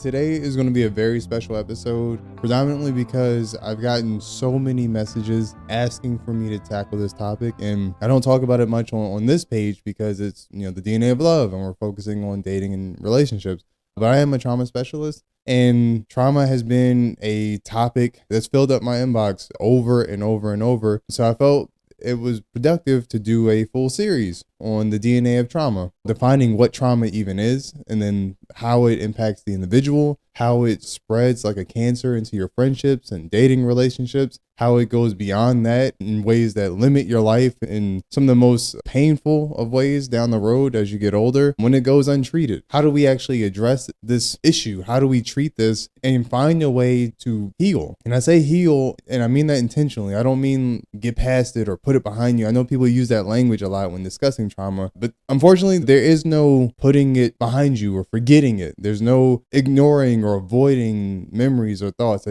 Today is going to be a very special episode, predominantly because I've gotten so many messages asking for me to tackle this topic, and I don't talk about it much on this page because it's, the DNA of love and we're focusing on dating and relationships. But I am a trauma specialist, and trauma has been a topic that's filled up my inbox over and over and over. So I felt it was productive to do a full series on the DNA of trauma, defining what trauma even is, and then how it impacts the individual, how it spreads like a cancer into your friendships and dating relationships, how it goes beyond that in ways that limit your life in some of the most painful of ways down the road as you get older when it goes untreated. How do we actually address this issue? How do we treat this and find a way to heal? And I say heal, and I mean that intentionally. I don't mean get past it or put it behind you. I know people use that language a lot when discussing trauma, but unfortunately there is no putting it behind you or forgetting it. There's no ignoring or avoiding memories or thoughts.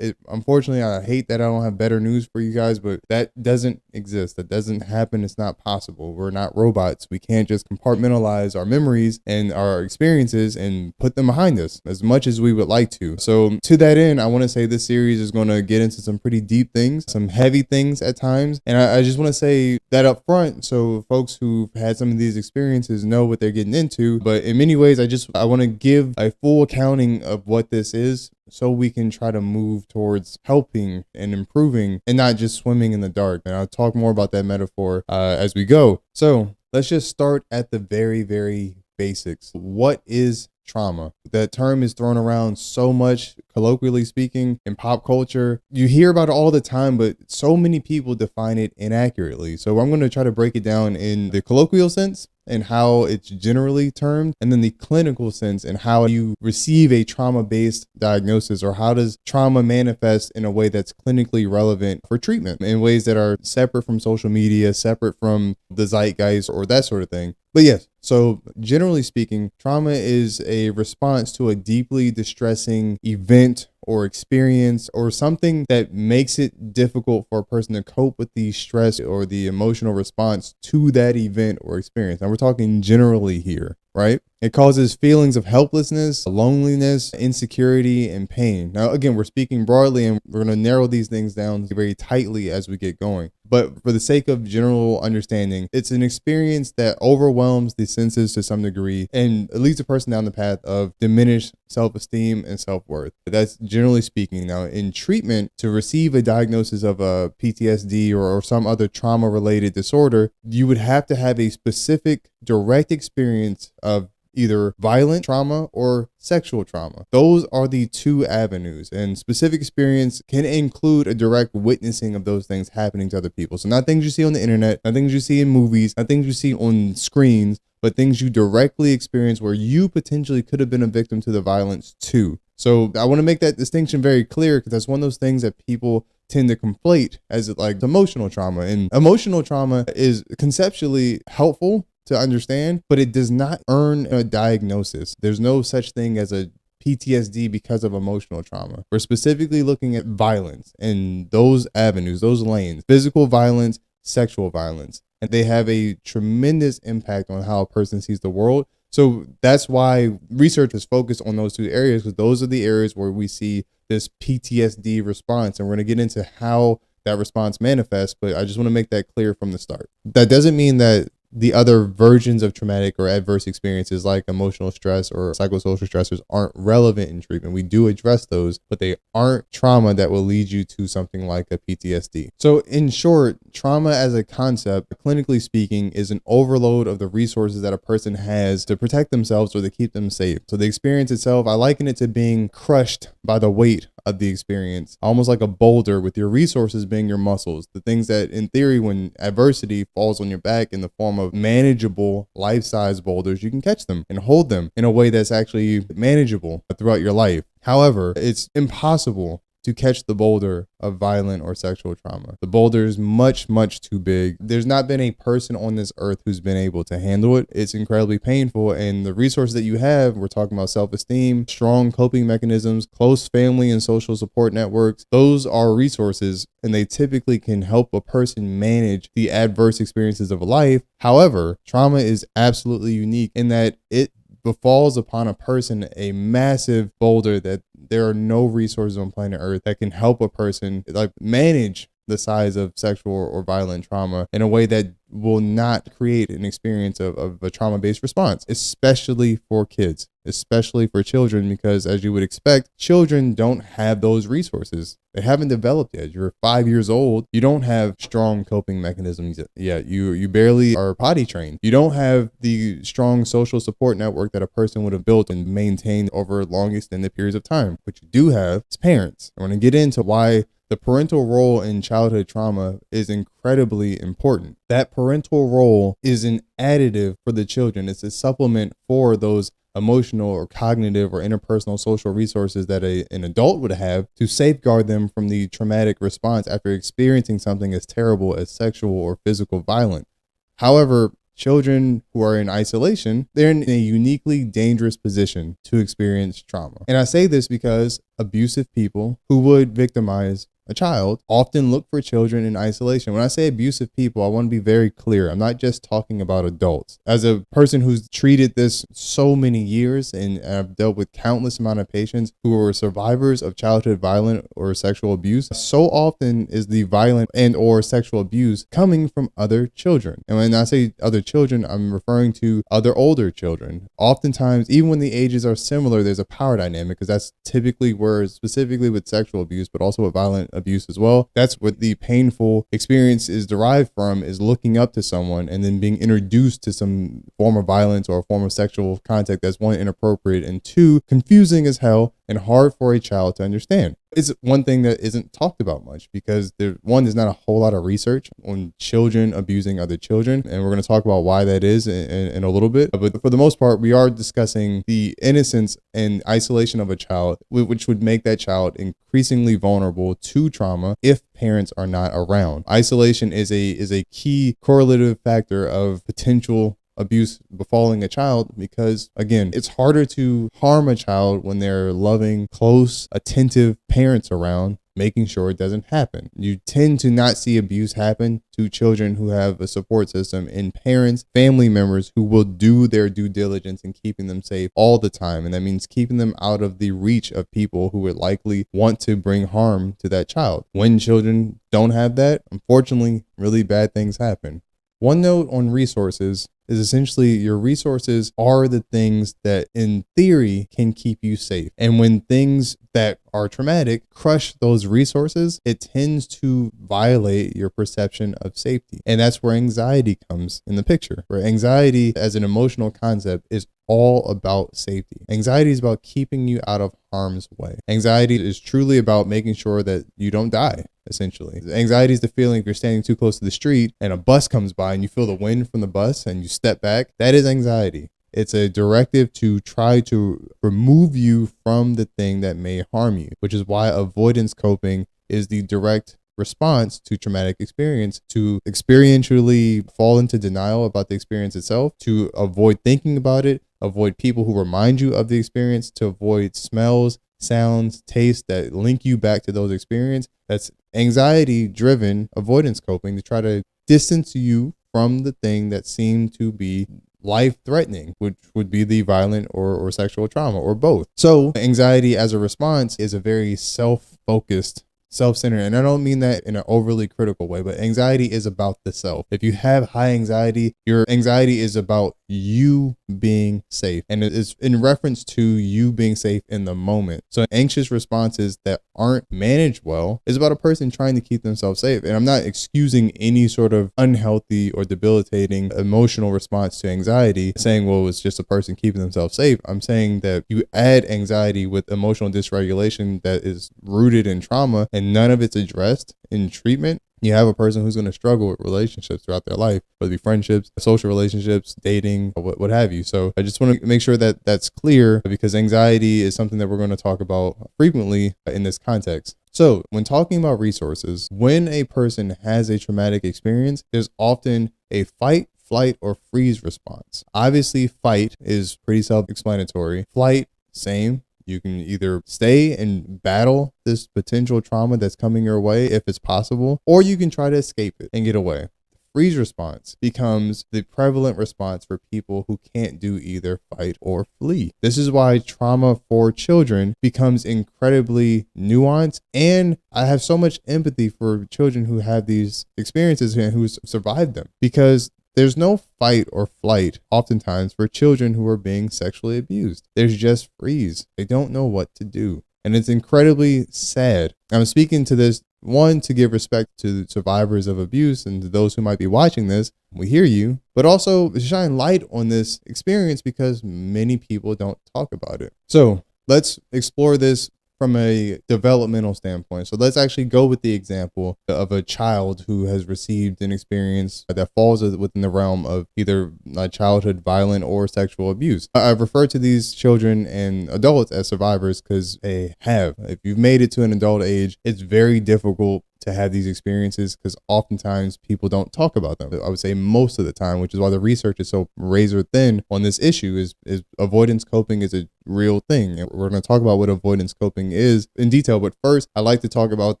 Unfortunately, I hate that I don't have better news for you guys, but that doesn't exist. That doesn't happen. It's not possible. We're not robots. We can't just compartmentalize our memories and our experiences and put them behind us as much as we would like to. So to that end, I want to say this series is going to get into some pretty deep things, some heavy things at times. And I just want to say that up front, so folks who've had some of these experiences know what they're getting into. But in many ways, I want to give a full accounting of what this is, so we can try to move towards helping and improving and not just swimming in the dark. And I'll talk more about that metaphor as we go. So let's just start at the very, very basics. What is trauma? That term is thrown around so much, colloquially speaking, in pop culture. You hear about it all the time, but so many people define it inaccurately. So I'm going to try to break it down in the colloquial sense and how it's generally termed, and then the clinical sense and how you receive a trauma-based diagnosis, or how does trauma manifest in a way that's clinically relevant for treatment in ways that are separate from social media, separate from the zeitgeist or that sort of thing. But yes, so generally speaking, trauma is a response to a deeply distressing event or experience, or something that makes it difficult for a person to cope with the stress or the emotional response to that event or experience. Now we're talking generally here, right? It causes feelings of helplessness, loneliness, insecurity, and pain. Now, again, we're speaking broadly, and we're going to narrow these things down very tightly as we get going. But for the sake of general understanding, it's an experience that overwhelms the senses to some degree and leads a person down the path of diminished self-esteem and self-worth. That's generally speaking. Now, in treatment, to receive a diagnosis of a PTSD or some other trauma-related disorder, you would have to have a specific direct experience of either violent trauma or sexual trauma. Those are the two avenues, and specific experience can include a direct witnessing of those things happening to other people. So not things you see on the internet, not things you see in movies, not things you see on screens, but things you directly experience where you potentially could have been a victim to the violence too. So I want to make that distinction very clear, because that's one of those things that people tend to conflate as like emotional trauma. And emotional trauma is conceptually helpful to understand, but it does not earn a diagnosis. There's no such thing as a PTSD because of emotional trauma. We're specifically looking at violence and those avenues, those lanes: physical violence, sexual violence. And they have a tremendous impact on how a person sees the world. So that's why research is focused on those two areas, because those are the areas where we see this PTSD response. And we're going to get into how that response manifests, but I just want to make that clear from the start. That doesn't mean that the other versions of traumatic or adverse experiences like emotional stress or psychosocial stressors aren't relevant in treatment. We do address those, but they aren't trauma that will lead you to something like a PTSD. So in short, trauma as a concept, clinically speaking, is an overload of the resources that a person has to protect themselves or to keep them safe. So the experience itself, I liken it to being crushed by the weight of the experience, almost like a boulder, with your resources being your muscles, the things that in theory, when adversity falls on your back in the form of manageable life-size boulders, you can catch them and hold them in a way that's actually manageable throughout your life. However, it's impossible to catch the boulder of violent or sexual trauma. The boulder is much, much too big. There's not been a person on this earth who's been able to handle it. It's incredibly painful. And the resources that you have, we're talking about self-esteem, strong coping mechanisms, close family and social support networks. Those are resources, and they typically can help a person manage the adverse experiences of life. However, trauma is absolutely unique in that it befalls upon a person a massive boulder that there are no resources on planet Earth that can help a person like manage the size of sexual or violent trauma in a way that will not create an experience of a trauma-based response, especially for kids, especially for children, because as you would expect, children don't have those resources. They haven't developed yet. You're 5 years old. You don't have strong coping mechanisms yet. You barely are potty trained. You don't have the strong social support network that a person would have built and maintained over long extended periods of time. What you do have is parents. I want to get into why the parental role in childhood trauma is incredibly important. That parental role is an additive for the children. It's a supplement for those emotional or cognitive or interpersonal social resources that an adult would have to safeguard them from the traumatic response after experiencing something as terrible as sexual or physical violence. However, children who are in isolation, they're in a uniquely dangerous position to experience trauma. And I say this because abusive people who would victimize a child often look for children in isolation. When I say abusive people, I want to be very clear. I'm not just talking about adults. As a person who's treated this so many years and I've dealt with countless amount of patients who are survivors of childhood violent or sexual abuse, so often is the violent and or sexual abuse coming from other children. And when I say other children, I'm referring to other older children. Oftentimes, even when the ages are similar, there's a power dynamic because that's typically where, specifically with sexual abuse, but also with violent abuse as well, that's what the painful experience is derived from, is looking up to someone and then being introduced to some form of violence or a form of sexual contact that's, one, inappropriate, and two, confusing as hell and hard for a child to understand. It's one thing that isn't talked about much because there's not a whole lot of research on children abusing other children. And we're going to talk about why that is in a little bit. But for the most part, we are discussing the innocence and isolation of a child, which would make that child increasingly vulnerable to trauma if parents are not around. Isolation is a key correlative factor of potential abuse befalling a child because, again, it's harder to harm a child when they're loving, close, attentive parents around, making sure it doesn't happen. You tend to not see abuse happen to children who have a support system in parents, family members who will do their due diligence in keeping them safe all the time. And that means keeping them out of the reach of people who would likely want to bring harm to that child. When children don't have that, unfortunately, really bad things happen. One note on resources is essentially your resources are the things that in theory can keep you safe. And when things that are traumatic crush those resources, it tends to violate your perception of safety. And that's where anxiety comes in the picture, where anxiety as an emotional concept is all about safety. Anxiety is about keeping you out of harm's way. Anxiety is truly about making sure that you don't die, essentially. Anxiety is the feeling if you're standing too close to the street and a bus comes by and you feel the wind from the bus and you step back. That is anxiety. It's a directive to try to remove you from the thing that may harm you, which is why avoidance coping is the direct response to traumatic experience, to experientially fall into denial about the experience itself, to avoid thinking about it, avoid people who remind you of the experience, to avoid smells, sounds, tastes that link you back to those experiences. That's anxiety driven avoidance coping, to try to distance you from the thing that seemed to be life-threatening, which would be the violent or sexual trauma, or both. So anxiety as a response is a very self-focused, self-centered, and I don't mean that in an overly critical way, but anxiety is about the self. If you have high anxiety, your anxiety is about you being safe, and it is in reference to you being safe in the moment. So anxious responses that aren't managed well is about a person trying to keep themselves safe. And I'm not excusing any sort of unhealthy or debilitating emotional response to anxiety, saying, well, it's just a person keeping themselves safe. I'm saying that you add anxiety with emotional dysregulation that is rooted in trauma and none of it's addressed in treatment. You have a person who's going to struggle with relationships throughout their life, whether it be friendships, social relationships, dating, what have you. So I just want to make sure that that's clear, because anxiety is something that we're going to talk about frequently in this context. So when talking about resources, when a person has a traumatic experience, there's often a fight, flight, or freeze response. Obviously, fight is pretty self-explanatory. Flight, same. You can either stay and battle this potential trauma that's coming your way if it's possible, or you can try to escape it and get away. freeze response becomes the prevalent response for people who can't do either fight or flee. This is why trauma for children becomes incredibly nuanced, and I have so much empathy for children who have these experiences and who survived them, because there's no fight or flight oftentimes for children who are being sexually abused. There's just freeze. They don't know what to do. And it's incredibly sad. I'm speaking to this, one, to give respect to survivors of abuse and to those who might be watching this. We hear you, but also to shine light on this experience because many people don't talk about it. So let's explore this from a developmental standpoint. So let's actually go with the example of a child who has received an experience that falls within the realm of either childhood violent or sexual abuse. I've referred to these children and adults as survivors because they have. If you've made it to an adult age, it's very difficult to have these experiences because oftentimes people don't talk about them. I would say most of the time, which is why the research is so razor thin on this issue, is avoidance coping is a real thing. And we're going to talk about what avoidance coping is in detail. But first, I like to talk about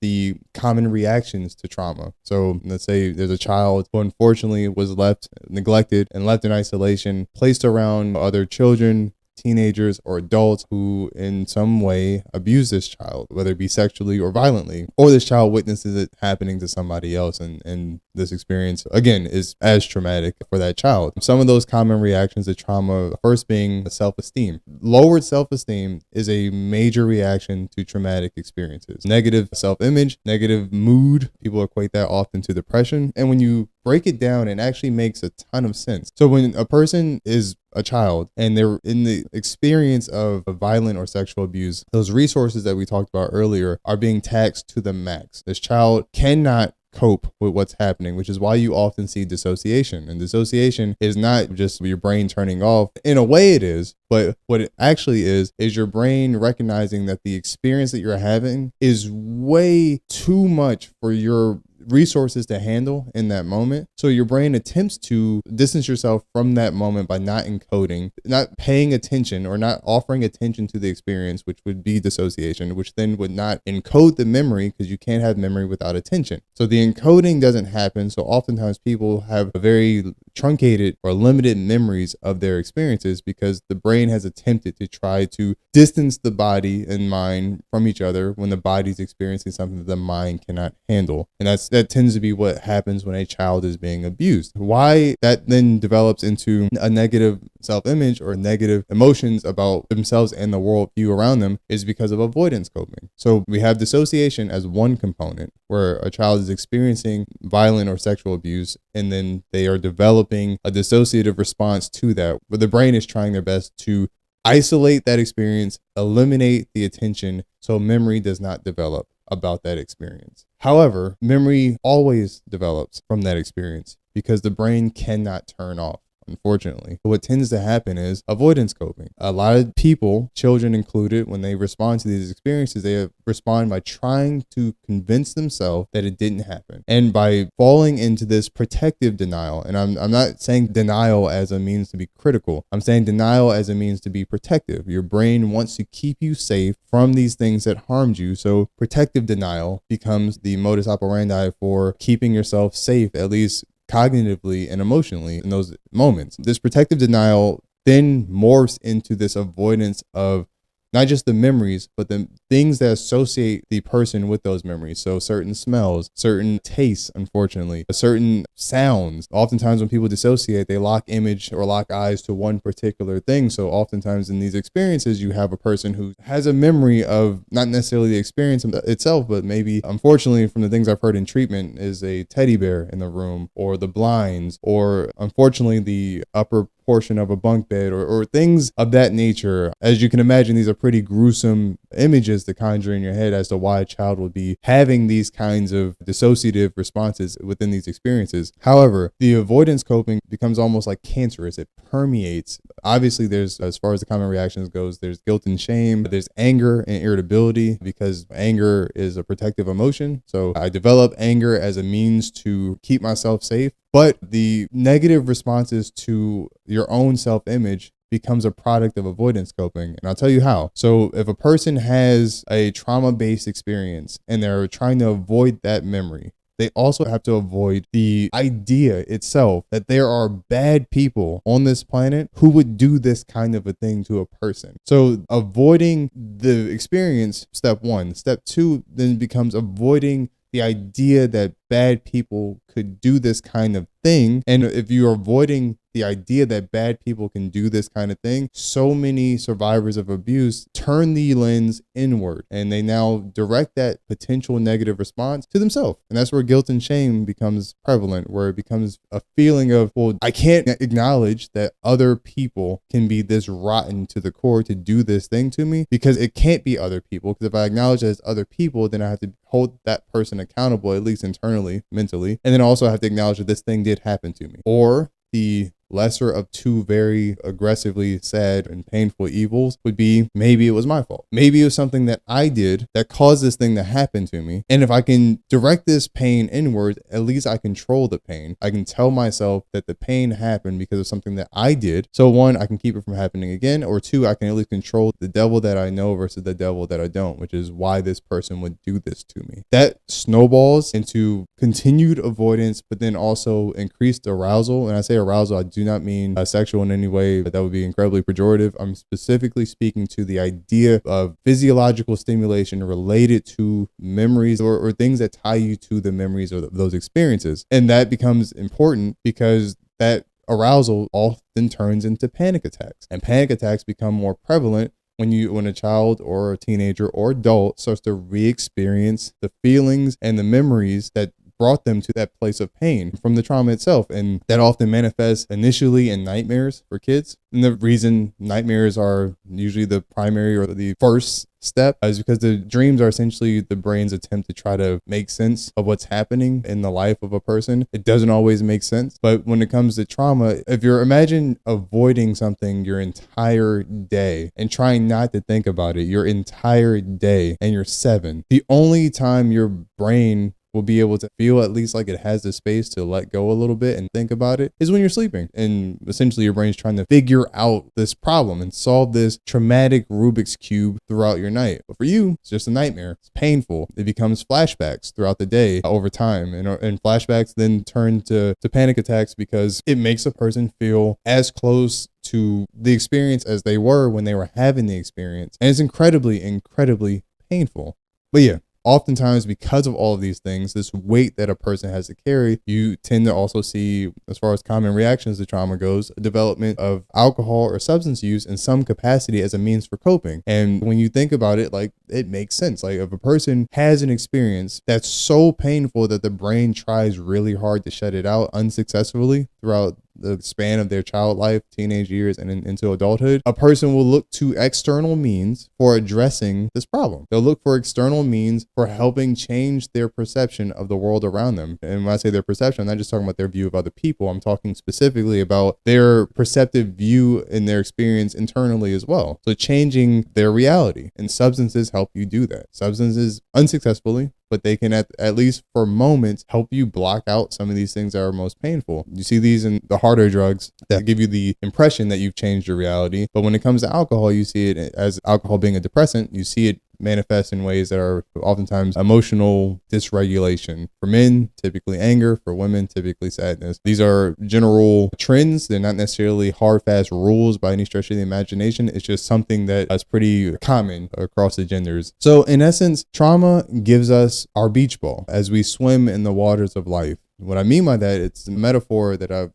the common reactions to trauma. So let's say there's a child who unfortunately was left neglected and left in isolation, placed around other children, teenagers, or adults who in some way abuse this child, whether it be sexually or violently, or this child witnesses it happening to somebody else, and this experience again is as traumatic for that child. Some of those common reactions to trauma, first being self-esteem. Lowered self-esteem is a major reaction to traumatic experiences. Negative self-image, negative mood, people equate that often to depression, and when you break it down, it actually makes a ton of sense. So when a person is a child and they're in the experience of violent or sexual abuse, those resources that we talked about earlier are being taxed to the max. This child cannot cope with what's happening, which is why you often see dissociation. And dissociation is not just your brain turning off. In a way it is, but what it actually is your brain recognizing that the experience that you're having is way too much for your resources to handle in that moment. So your brain attempts to distance yourself from that moment by not encoding, not paying attention, or not offering attention to the experience, which would be dissociation, which then would not encode the memory because you can't have memory without attention. So the encoding doesn't happen. So oftentimes people have a very truncated or limited memories of their experiences because the brain has attempted to try to distance the body and mind from each other when the body's experiencing something that the mind cannot handle. And that tends to be what happens when a child is being abused. Why that then develops into a negative self-image or negative emotions about themselves and the world view around them is because of avoidance coping. So we have dissociation as one component where a child is experiencing violent or sexual abuse, and then they are developing a dissociative response to that, where the brain is trying their best to isolate that experience, eliminate the attention so memory does not develop about that experience. However, memory always develops from that experience because the brain cannot turn off. Unfortunately, what tends to happen is avoidance coping. A lot of people, children included, when they respond to these experiences, they respond by trying to convince themselves that it didn't happen, and by falling into this protective denial. And I'm not saying denial as a means to be critical. I'm saying denial as a means to be protective. Your brain wants to keep you safe from these things that harmed you. So protective denial becomes the modus operandi for keeping yourself safe, at least cognitively and emotionally in those moments. This protective denial then morphs into this avoidance of not just the memories, but the things that associate the person with those memories. So certain smells, certain tastes, unfortunately, certain sounds. Oftentimes when people dissociate, they lock image or lock eyes to one particular thing. So oftentimes in these experiences, you have a person who has a memory of not necessarily the experience itself, but maybe, unfortunately, from the things I've heard in treatment, is a teddy bear in the room, or the blinds, or unfortunately the upper portion of a bunk bed, or things of that nature. As you can imagine, these are pretty gruesome images to conjure in your head as to why a child would be having these kinds of dissociative responses within these experiences. However, the avoidance coping becomes almost like cancerous. It permeates. Obviously, there's, as far as the common reactions goes, there's guilt and shame, there's anger and irritability, because anger is a protective emotion. So I develop anger as a means to keep myself safe. But the negative responses to your own self-image becomes a product of avoidance coping. And I'll tell you how. So if a person has a trauma-based experience and they're trying to avoid that memory, they also have to avoid the idea itself that there are bad people on this planet who would do this kind of a thing to a person. So avoiding the experience, step one. Step two then becomes avoiding the idea that bad people could do this kind of thing. And if you're avoiding the idea that bad people can do this kind of thing, so many survivors of abuse turn the lens inward and they now direct that potential negative response to themselves. And that's where guilt and shame becomes prevalent, where it becomes a feeling of, well, I can't acknowledge that other people can be this rotten to the core to do this thing to me, because it can't be other people. Because if I acknowledge that it's other people, then I have to hold that person accountable, at least internally, mentally. And then also have to acknowledge that this thing did happen to me. Or the lesser of two very aggressively sad and painful evils would be, maybe it was my fault. Maybe it was something that I did that caused this thing to happen to me. And if I can direct this pain inward, at least I control the pain. I can tell myself that the pain happened because of something that I did. So one, I can keep it from happening again, or two, I can at least control the devil that I know versus the devil that I don't, which is why this person would do this to me. That snowballs into continued avoidance, but then also increased arousal. And I say arousal, I do not mean sexual in any way, but that would be incredibly pejorative. I'm specifically speaking to the idea of physiological stimulation related to memories or things that tie you to the memories of those experiences. And that becomes important because that arousal often turns into panic attacks, and panic attacks become more prevalent when a child or a teenager or adult starts to re-experience the feelings and the memories that brought them to that place of pain from the trauma itself. And that often manifests initially in nightmares for kids. And the reason nightmares are usually the primary or the first step is because the dreams are essentially the brain's attempt to try to make sense of what's happening in the life of a person. It doesn't always make sense. But when it comes to trauma, if you're imagine avoiding something your entire day and trying not to think about it your entire day, and you're 7, the only time your brain will be able to feel at least like it has the space to let go a little bit and think about it is when you're sleeping. And essentially your brain's trying to figure out this problem and solve this traumatic Rubik's Cube throughout your night. But for you, it's just a nightmare. It's painful. It becomes flashbacks throughout the day over time. And flashbacks then turn to panic attacks because it makes a person feel as close to the experience as they were when they were having the experience. And it's incredibly, incredibly painful. But yeah, oftentimes, because of all of these things, this weight that a person has to carry, you tend to also see, as far as common reactions to trauma goes, a development of alcohol or substance use in some capacity as a means for coping. And when you think about it, like, it makes sense. Like, if a person has an experience that's so painful that the brain tries really hard to shut it out unsuccessfully throughout the span of their child life, teenage years, and into adulthood, a person will look to external means for addressing this problem. They'll look for external means for helping change their perception of the world around them. And when I say their perception, I'm not just talking about their view of other people. I'm talking specifically about their perceptive view and their experience internally as well. So changing their reality. And substances help you do that. Substances unsuccessfully, but they can at least for moments help you block out some of these things that are most painful. You see these in the harder drugs that give you the impression that you've changed your reality. But when it comes to alcohol, you see it as alcohol being a depressant. You see it manifest in ways that are oftentimes emotional dysregulation. For men, typically anger. For women, typically sadness. These are general trends. They're not necessarily hard, fast rules by any stretch of the imagination. It's just something that is pretty common across the genders. So in essence, trauma gives us our beach ball as we swim in the waters of life. What I mean by that, it's a metaphor that I've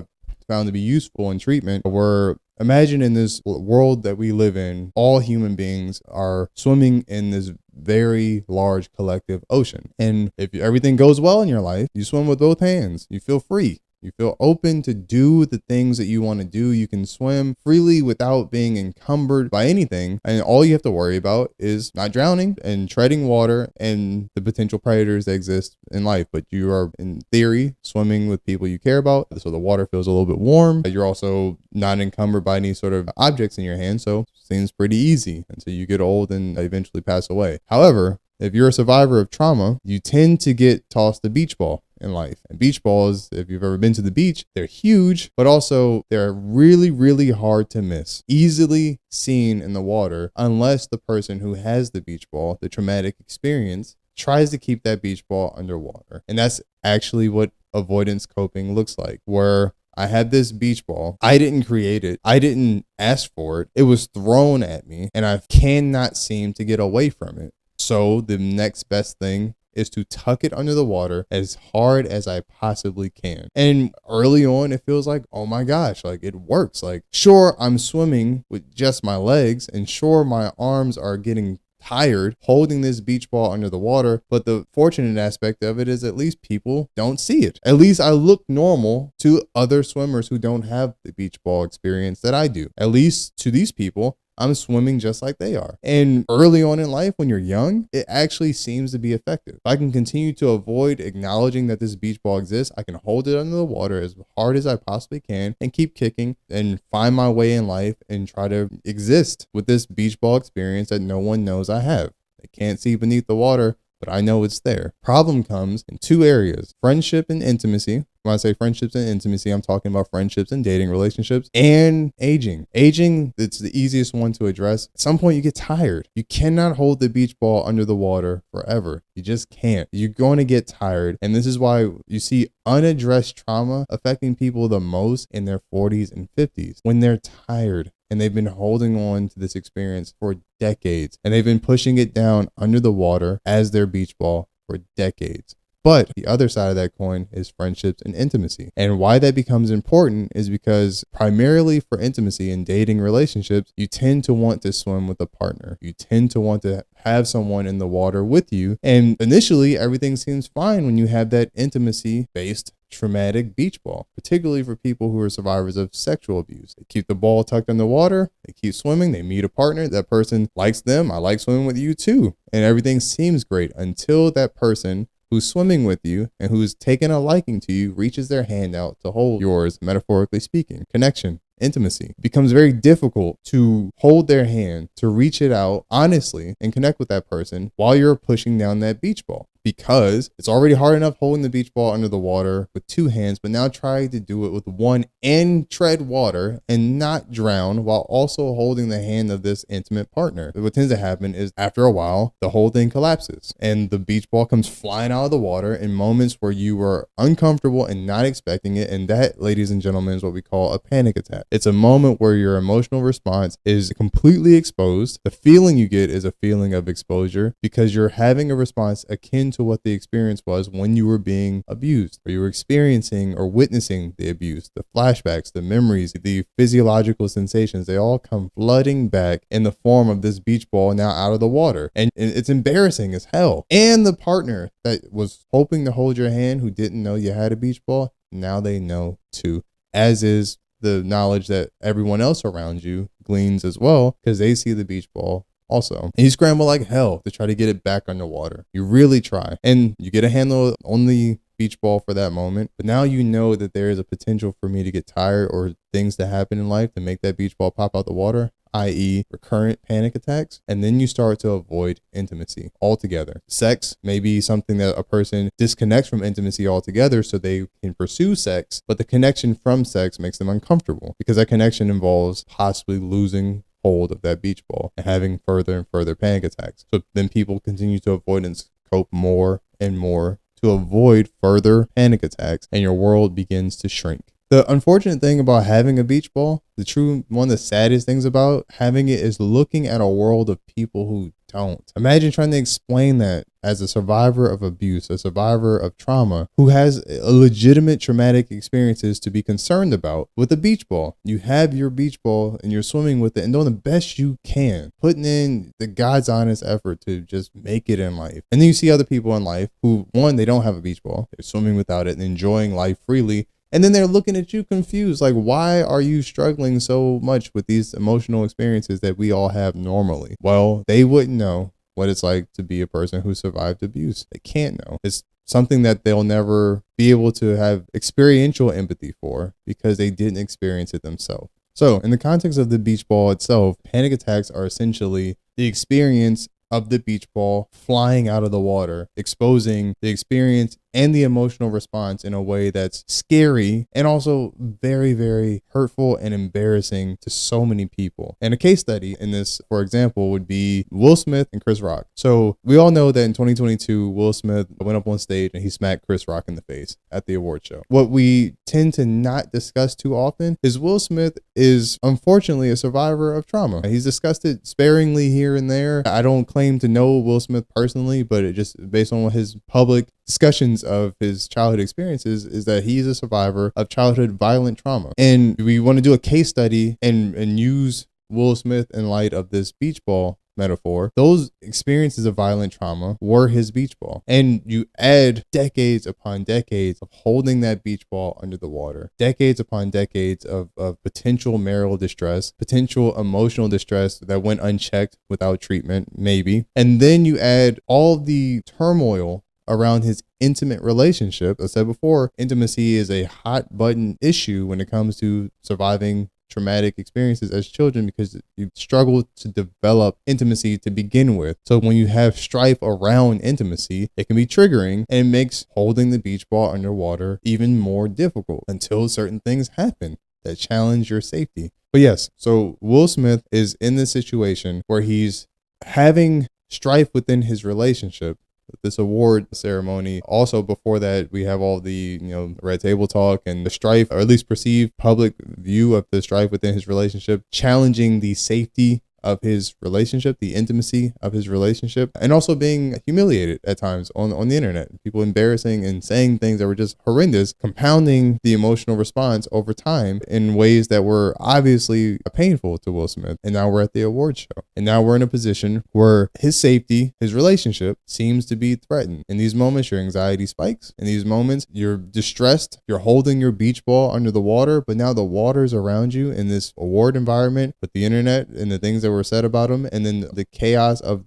found to be useful in treatment, where imagine in this world that we live in, all human beings are swimming in this very large collective ocean. And if everything goes well in your life, you swim with both hands. You feel free. You feel open to do the things that you want to do. You can swim freely without being encumbered by anything. And all you have to worry about is not drowning and treading water and the potential predators that exist in life. But you are, in theory, swimming with people you care about. So the water feels a little bit warm. You're also not encumbered by any sort of objects in your hand. So it seems pretty easy until you get old and eventually pass away. However, if you're a survivor of trauma, you tend to get tossed the beach ball in life. And beach balls, if you've ever been to the beach, they're huge, but also they're really, really hard to miss. Easily seen in the water, unless the person who has the beach ball, the traumatic experience, tries to keep that beach ball underwater. And that's actually what avoidance coping looks like, where I had this beach ball. I didn't create it. I didn't ask for it. It was thrown at me, and I cannot seem to get away from it. So the next best thing is to tuck it under the water as hard as I possibly can. And early on, it feels like, oh my gosh, like it works. Like, sure, I'm swimming with just my legs, and sure, my arms are getting tired holding this beach ball under the water, but the fortunate aspect of it is at least people don't see it. At least I look normal to other swimmers who don't have the beach ball experience that I do. At least to these people, I'm swimming just like they are. And early on in life, when you're young, it actually seems to be effective. If I can continue to avoid acknowledging that this beach ball exists, I can hold it under the water as hard as I possibly can and keep kicking and find my way in life and try to exist with this beach ball experience that no one knows I have. They can't see beneath the water, but I know it's there. Problem comes in two areas: friendship and intimacy. When I say friendships and intimacy, I'm talking about friendships and dating relationships, and aging. Aging, it's the easiest one to address. At some point, you get tired. You cannot hold the beach ball under the water forever. You just can't. You're going to get tired. And this is why you see unaddressed trauma affecting people the most in their 40s and 50s, when they're tired. And they've been holding on to this experience for decades. And they've been pushing it down under the water as their beach ball for decades. But the other side of that coin is friendships and intimacy. And why that becomes important is because primarily for intimacy and dating relationships, you tend to want to swim with a partner. You tend to want to have someone in the water with you. And initially, everything seems fine when you have that intimacy-based traumatic beach ball, particularly for people who are survivors of sexual abuse. They keep the ball tucked in the water, they keep swimming, they meet a partner, that person likes them, I like swimming with you too. And everything seems great until that person who's swimming with you and who's taken a liking to you reaches their hand out to hold yours, metaphorically speaking. Connection, intimacy. It becomes very difficult to hold their hand, to reach it out honestly and connect with that person while you're pushing down that beach ball. Because it's already hard enough holding the beach ball under the water with two hands, but now try to do it with one and tread water and not drown while also holding the hand of this intimate partner. What tends to happen is after a while, the whole thing collapses and the beach ball comes flying out of the water in moments where you were uncomfortable and not expecting it. And that, ladies and gentlemen, is what we call a panic attack. It's a moment where your emotional response is completely exposed. The feeling you get is a feeling of exposure because you're having a response akin to what the experience was when you were being abused, or you were experiencing or witnessing the abuse. The flashbacks, the memories, the physiological sensations, they all come flooding back in the form of this beach ball now out of the water. And it's embarrassing as hell. And the partner that was hoping to hold your hand, who didn't know you had a beach ball, now they know too, as is the knowledge that everyone else around you gleans as well, because they see the beach ball also. And you scramble like hell to try to get it back underwater. You really try. And you get a handle on the beach ball for that moment. But now you know that there is a potential for me to get tired or things to happen in life to make that beach ball pop out the water, i.e. recurrent panic attacks. And then you start to avoid intimacy altogether. Sex may be something that a person disconnects from intimacy altogether so they can pursue sex, but the connection from sex makes them uncomfortable because that connection involves possibly losing hold of that beach ball and having further and further panic attacks. So then people continue to avoidance cope more and more to avoid further panic attacks, and your world begins to shrink. The unfortunate thing about having a beach ball, one of the saddest things about having it is looking at a world of people who don't. Imagine trying to explain that as a survivor of abuse, a survivor of trauma, who has legitimate traumatic experiences to be concerned about with a beach ball. You have your beach ball and you're swimming with it and doing the best you can, putting in the God's honest effort to just make it in life. And then you see other people in life who, one, they don't have a beach ball. They're swimming without it and enjoying life freely. And then they're looking at you confused, like, why are you struggling so much with these emotional experiences that we all have normally? Well, they wouldn't know what it's like to be a person who survived abuse. They can't know. It's something that they'll never be able to have experiential empathy for because they didn't experience it themselves. So in the context of the beach ball itself, panic attacks are essentially the experience of the beach ball flying out of the water, exposing the experience and the emotional response in a way that's scary and also very, very hurtful and embarrassing to so many people. And a case study in this, for example, would be Will Smith and Chris Rock. So we all know that in 2022, Will Smith went up on stage and he smacked Chris Rock in the face at the award show. What we tend to not discuss too often is Will Smith is unfortunately a survivor of trauma. He's discussed it sparingly here and there. I don't claim to know Will Smith personally, but it just based on his public discussions of his childhood experiences is that he's a survivor of childhood violent trauma. And we want to do a case study and use Will Smith in light of this beach ball metaphor. Those experiences of violent trauma were his beach ball. And you add decades upon decades of holding that beach ball under the water, decades upon decades of potential marital distress, potential emotional distress that went unchecked without treatment, maybe. And then you add all the turmoil around his intimate relationship. As I said before, intimacy is a hot button issue when it comes to surviving traumatic experiences as children because you struggle to develop intimacy to begin with. So when you have strife around intimacy, it can be triggering and it makes holding the beach ball underwater even more difficult until certain things happen that challenge your safety. But yes, so Will Smith is in this situation where he's having strife within his relationship, this award ceremony. Also before that, we have all the, red table talk and the strife, or at least perceived public view of the strife within his relationship, challenging the safety of his relationship, the intimacy of his relationship, and also being humiliated at times on the internet. People embarrassing and saying things that were just horrendous, compounding the emotional response over time in ways that were obviously painful to Will Smith. And now we're at the award show. And now we're in a position where his safety, his relationship seems to be threatened. In these moments, your anxiety spikes. In these moments, you're distressed. You're holding your beach ball under the water, but now the water's around you in this award environment with the internet and the things that were said about him, and then the chaos of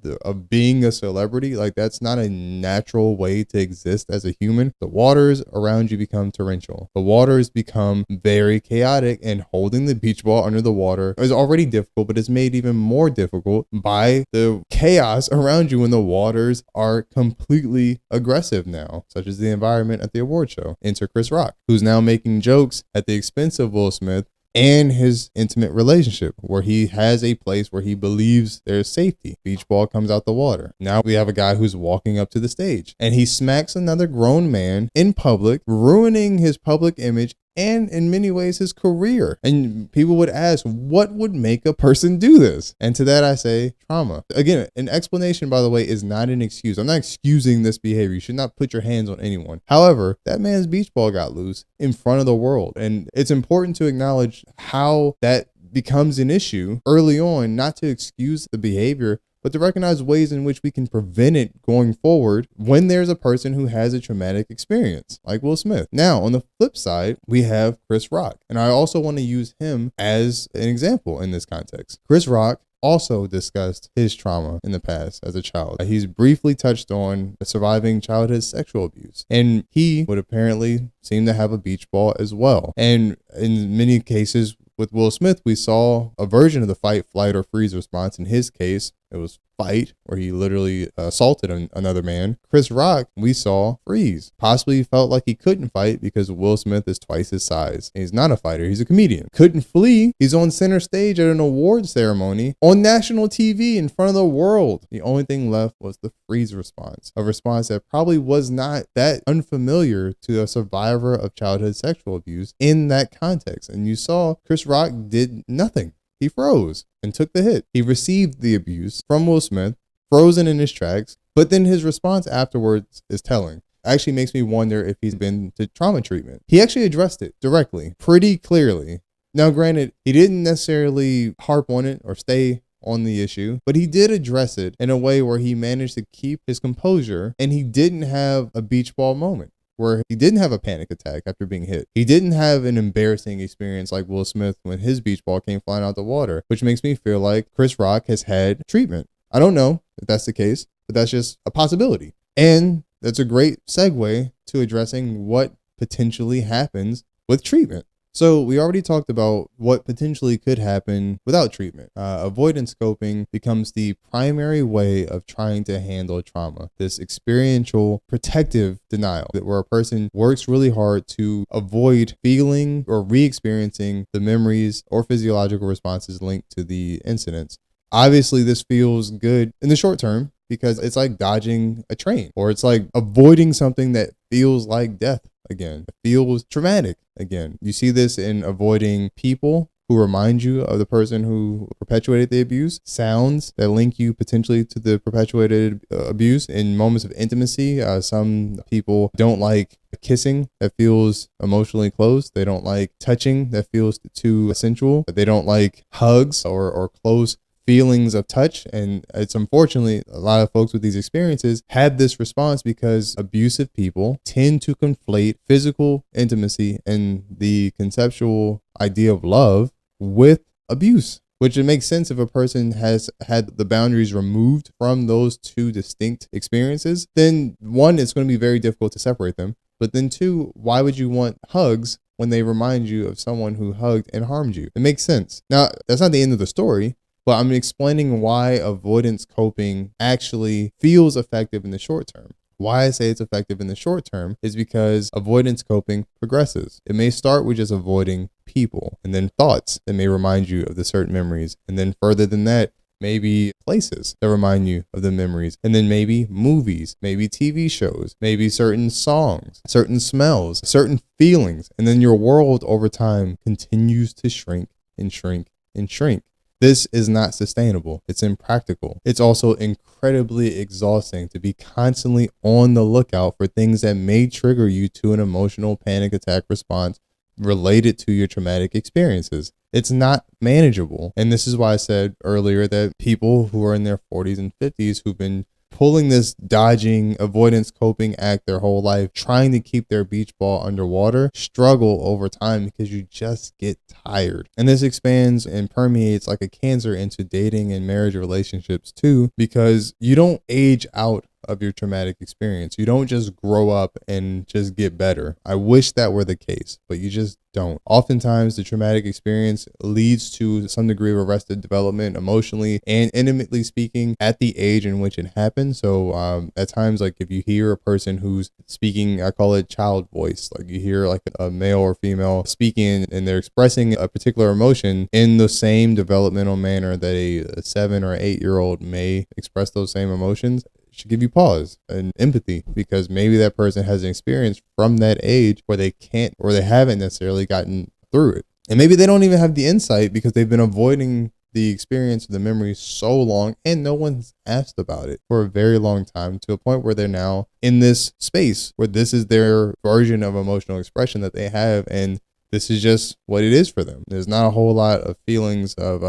being a celebrity. Like, that's not a natural way to exist as a human. The waters around you become torrential. The waters become very chaotic, and holding the beach ball under the water is already difficult, but it's made even more difficult by the chaos around you when the waters are completely aggressive now, such as the environment at the award show. Enter Chris Rock, who's now making jokes at the expense of Will Smith and his intimate relationship, where he has a place where he believes there's safety. Beach ball comes out the water. Now we have a guy who's walking up to the stage and he smacks another grown man in public, ruining his public image and in many ways his career. And people would ask, what would make a person do this? And to that I say, trauma. Again, an explanation, by the way, is not an excuse. I'm not excusing this behavior. You should not put your hands on anyone. However, that man's beach ball got loose in front of the world. And it's important to acknowledge how that becomes an issue early on, not to excuse the behavior, but to recognize ways in which we can prevent it going forward when there's a person who has a traumatic experience, like Will Smith. Now, on the flip side, we have Chris Rock. And I also want to use him as an example in this context. Chris Rock also discussed his trauma in the past as a child. He's briefly touched on surviving childhood sexual abuse, and he would apparently seem to have a beach ball as well. And in many cases with Will Smith, we saw a version of the fight, flight, or freeze response. In his case, it was fight, where he literally assaulted another man. Chris Rock, we saw freeze. Possibly felt like he couldn't fight because Will Smith is twice his size. He's not a fighter, he's a comedian. Couldn't flee. He's on center stage at an award ceremony on national TV in front of the world. The only thing left was the freeze response, a response that probably was not that unfamiliar to a survivor of childhood sexual abuse in that context. And you saw Chris Rock did nothing. He froze and took the hit. He received the abuse from Will Smith, frozen in his tracks, but then his response afterwards is telling. Actually makes me wonder if he's been to trauma treatment. He actually addressed it directly, pretty clearly. Now, granted, he didn't necessarily harp on it or stay on the issue, but he did address it in a way where he managed to keep his composure, and he didn't have a beach ball moment, where he didn't have a panic attack after being hit. He didn't have an embarrassing experience like Will Smith when his beach ball came flying out the water, which makes me feel like Chris Rock has had treatment. I don't know if that's the case, but that's just a possibility. And that's a great segue to addressing what potentially happens with treatment. So we already talked about what potentially could happen without treatment. Avoidance coping becomes the primary way of trying to handle trauma. This experiential protective denial that where a person works really hard to avoid feeling or re-experiencing the memories or physiological responses linked to the incidents. Obviously, this feels good in the short term because it's like dodging a train, or it's like avoiding something that feels like death again. It feels traumatic again. You see this in avoiding people who remind you of the person who perpetuated the abuse, sounds that link you potentially to the perpetuated abuse in moments of intimacy. Some people don't like kissing that feels emotionally close. They don't like touching that feels too sensual. They don't like hugs or close feelings of touch. And it's unfortunately a lot of folks with these experiences had this response because abusive people tend to conflate physical intimacy and the conceptual idea of love with abuse, which it makes sense if a person has had the boundaries removed from those two distinct experiences. Then one, it's going to be very difficult to separate them. But then two, why would you want hugs when they remind you of someone who hugged and harmed you? It makes sense. Now, that's not the end of the story. But I'm explaining why avoidance coping actually feels effective in the short term. Why I say it's effective in the short term is because avoidance coping progresses. It may start with just avoiding people and then thoughts that may remind you of the certain memories. And then further than that, maybe places that remind you of the memories. And then maybe movies, maybe TV shows, maybe certain songs, certain smells, certain feelings. And then your world over time continues to shrink and shrink and shrink. This is not sustainable. It's impractical. It's also incredibly exhausting to be constantly on the lookout for things that may trigger you to an emotional panic attack response related to your traumatic experiences. It's not manageable. And this is why I said earlier that people who are in their 40s and 50s who've been pulling this dodging avoidance coping act their whole life, trying to keep their beach ball underwater, struggle over time because you just get tired. And this expands and permeates like a cancer into dating and marriage relationships too, because you don't age out of your traumatic experience. You don't just grow up and just get better. I wish that were the case, but you just don't. Oftentimes, the traumatic experience leads to some degree of arrested development emotionally and intimately speaking at the age in which it happened. So at times, like if you hear a person who's speaking, I call it child voice, like you hear like a male or female speaking and they're expressing a particular emotion in the same developmental manner that a 7 or 8-year-old may express those same emotions, should give you pause and empathy, because maybe that person has an experience from that age where they can't or they haven't necessarily gotten through it. And maybe they don't even have the insight because they've been avoiding the experience of the memory so long and no one's asked about it for a very long time, to a point where they're now in this space where this is their version of emotional expression that they have, and this is just what it is for them. There's not a whole lot of feelings of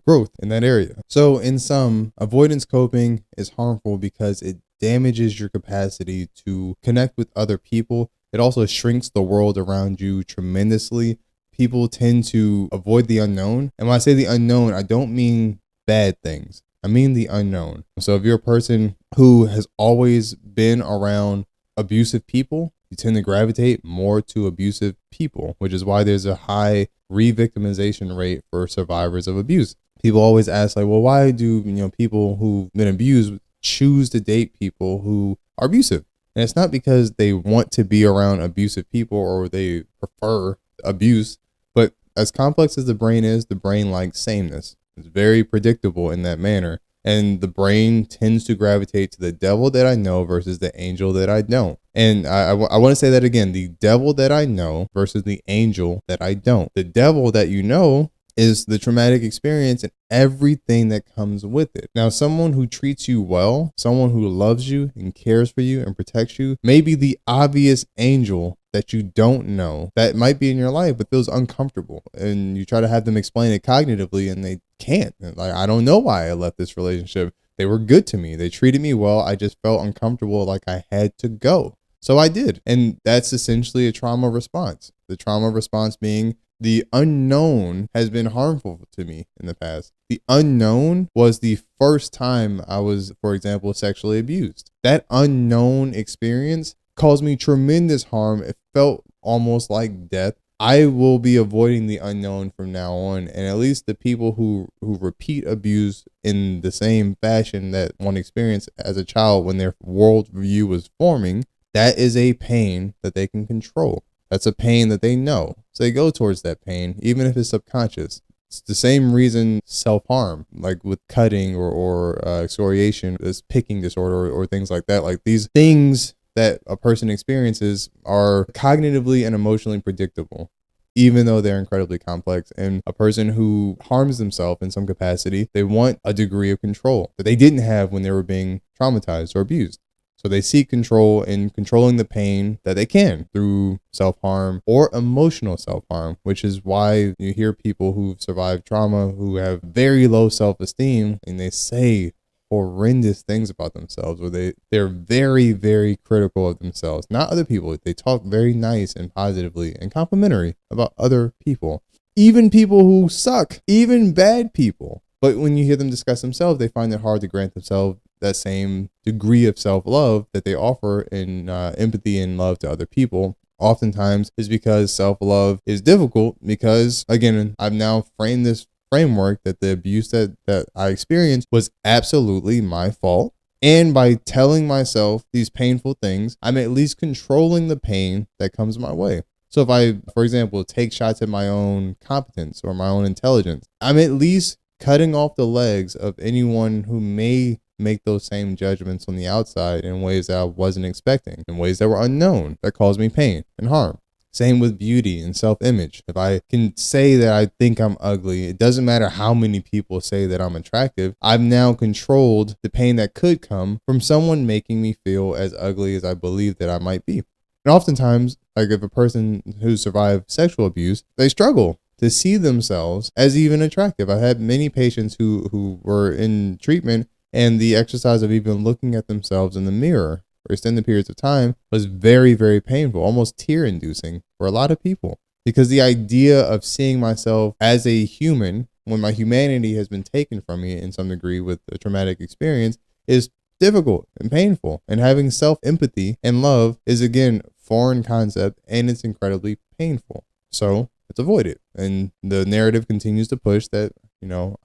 growth in that area. So in sum, avoidance coping is harmful because it damages your capacity to connect with other people. It also shrinks the world around you tremendously. People tend to avoid the unknown. And when I say the unknown, I don't mean bad things. I mean the unknown. So if you're a person who has always been around abusive people, you tend to gravitate more to abusive people, which is why there's a high re-victimization rate for survivors of abuse. People always ask, like, well, why do people who've been abused choose to date people who are abusive? And it's not because they want to be around abusive people or they prefer abuse, but as complex as the brain likes sameness. It's very predictable in that manner. And the brain tends to gravitate to the devil that I know versus the angel that I don't. And I want to say that again, the devil that I know versus the angel that I don't. The devil that you know is the traumatic experience and everything that comes with it. Now, someone who treats you well, someone who loves you and cares for you and protects you, may be the obvious angel that you don't know that might be in your life but feels uncomfortable, and you try to have them explain it cognitively and they can't. Like, I don't know why I left this relationship. They were good to me. They treated me well. I just felt uncomfortable, like I had to go. So I did. And that's essentially a trauma response. The trauma response being the unknown has been harmful to me in the past. The unknown was the first time I was, for example, sexually abused. That unknown experience caused me tremendous harm. It felt almost like death. I will be avoiding the unknown from now on. And at least the people who repeat abuse in the same fashion that one experienced as a child when their worldview was forming, that is a pain that they can control. That's a pain that they know. So they go towards that pain, even if it's subconscious. It's the same reason self-harm, like with cutting or excoriation, is picking disorder or things like that. Like these things that a person experiences are cognitively and emotionally predictable, even though they're incredibly complex. And a person who harms themselves in some capacity, they want a degree of control that they didn't have when they were being traumatized or abused. So they seek control in controlling the pain that they can through self-harm or emotional self-harm, which is why you hear people who've survived trauma who have very low self-esteem and they say horrendous things about themselves, or they're very, very critical of themselves, not other people. They talk very nice and positively and complimentary about other people, even people who suck, even bad people. But when you hear them discuss themselves, they find it hard to grant themselves that same degree of self-love that they offer in empathy and love to other people. Oftentimes is because self-love is difficult because, again, I've now framed this framework that the abuse that I experienced was absolutely my fault. And by telling myself these painful things, I'm at least controlling the pain that comes my way. So if I, for example, take shots at my own competence or my own intelligence, I'm at least cutting off the legs of anyone who may make those same judgments on the outside in ways that I wasn't expecting, in ways that were unknown, that caused me pain and harm. Same with beauty and self-image. If I can say that I think I'm ugly, it doesn't matter how many people say that I'm attractive. I've now controlled the pain that could come from someone making me feel as ugly as I believe that I might be. And oftentimes, like if a person who survived sexual abuse, they struggle to see themselves as even attractive. I've had many patients who were in treatment, and the exercise of even looking at themselves in the mirror for extended periods of time was very, very painful, almost tear-inducing for a lot of people. Because the idea of seeing myself as a human when my humanity has been taken from me in some degree with a traumatic experience is difficult and painful. And having self-empathy and love is, again, foreign concept, and it's incredibly painful. So it's avoided. And the narrative continues to push that,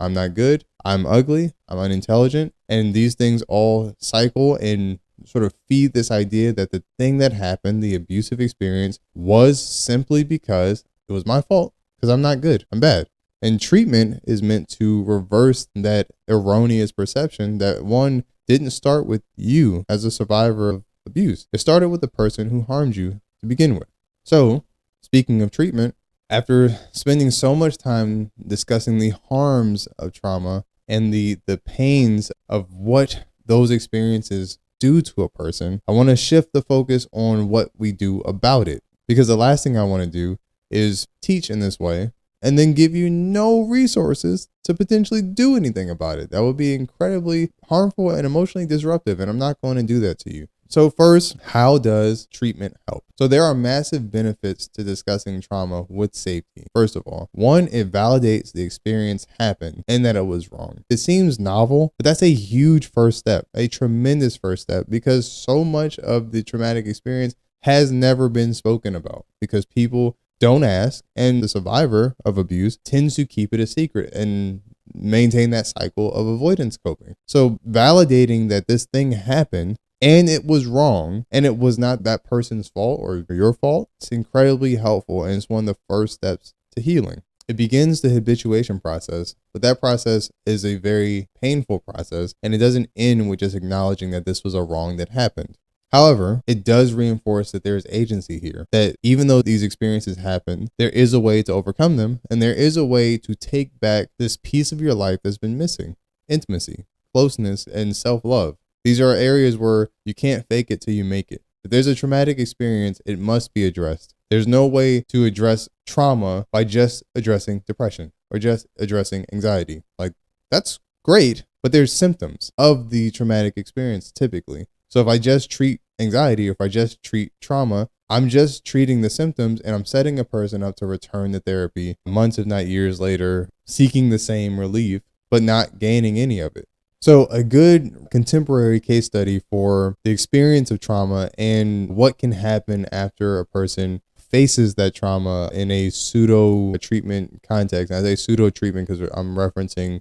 I'm not good, I'm ugly, I'm unintelligent, and these things all cycle and sort of feed this idea that the thing that happened, the abusive experience, was simply because it was my fault, because I'm not good, I'm bad. And treatment is meant to reverse that erroneous perception that one didn't start with you as a survivor of abuse. It started with the person who harmed you to begin with. So, speaking of treatment, after spending so much time discussing the harms of trauma and the pains of what those experiences do to a person, I want to shift the focus on what we do about it. Because the last thing I want to do is teach in this way and then give you no resources to potentially do anything about it. That would be incredibly harmful and emotionally disruptive, and I'm not going to do that to you. So first, how does treatment help? So there are massive benefits to discussing trauma with safety. First of all, one, it validates the experience happened and that it was wrong. It seems novel, but that's a huge first step, a tremendous first step, because so much of the traumatic experience has never been spoken about because people don't ask, and the survivor of abuse tends to keep it a secret and maintain that cycle of avoidance coping. So validating that this thing happened and it was wrong, and it was not that person's fault or your fault, it's incredibly helpful, and it's one of the first steps to healing. It begins the habituation process, but that process is a very painful process, and it doesn't end with just acknowledging that this was a wrong that happened. However, it does reinforce that there is agency here, that even though these experiences happen, there is a way to overcome them, and there is a way to take back this piece of your life that's been missing: intimacy, closeness, and self-love. These are areas where you can't fake it till you make it. If there's a traumatic experience, it must be addressed. There's no way to address trauma by just addressing depression or just addressing anxiety. Like, that's great, but there's symptoms of the traumatic experience typically. So if I just treat anxiety, or if I just treat trauma, I'm just treating the symptoms, and I'm setting a person up to return to therapy months, if not years later, seeking the same relief, but not gaining any of it. So a good contemporary case study for the experience of trauma and what can happen after a person faces that trauma in a pseudo treatment context. And I say pseudo treatment because I'm referencing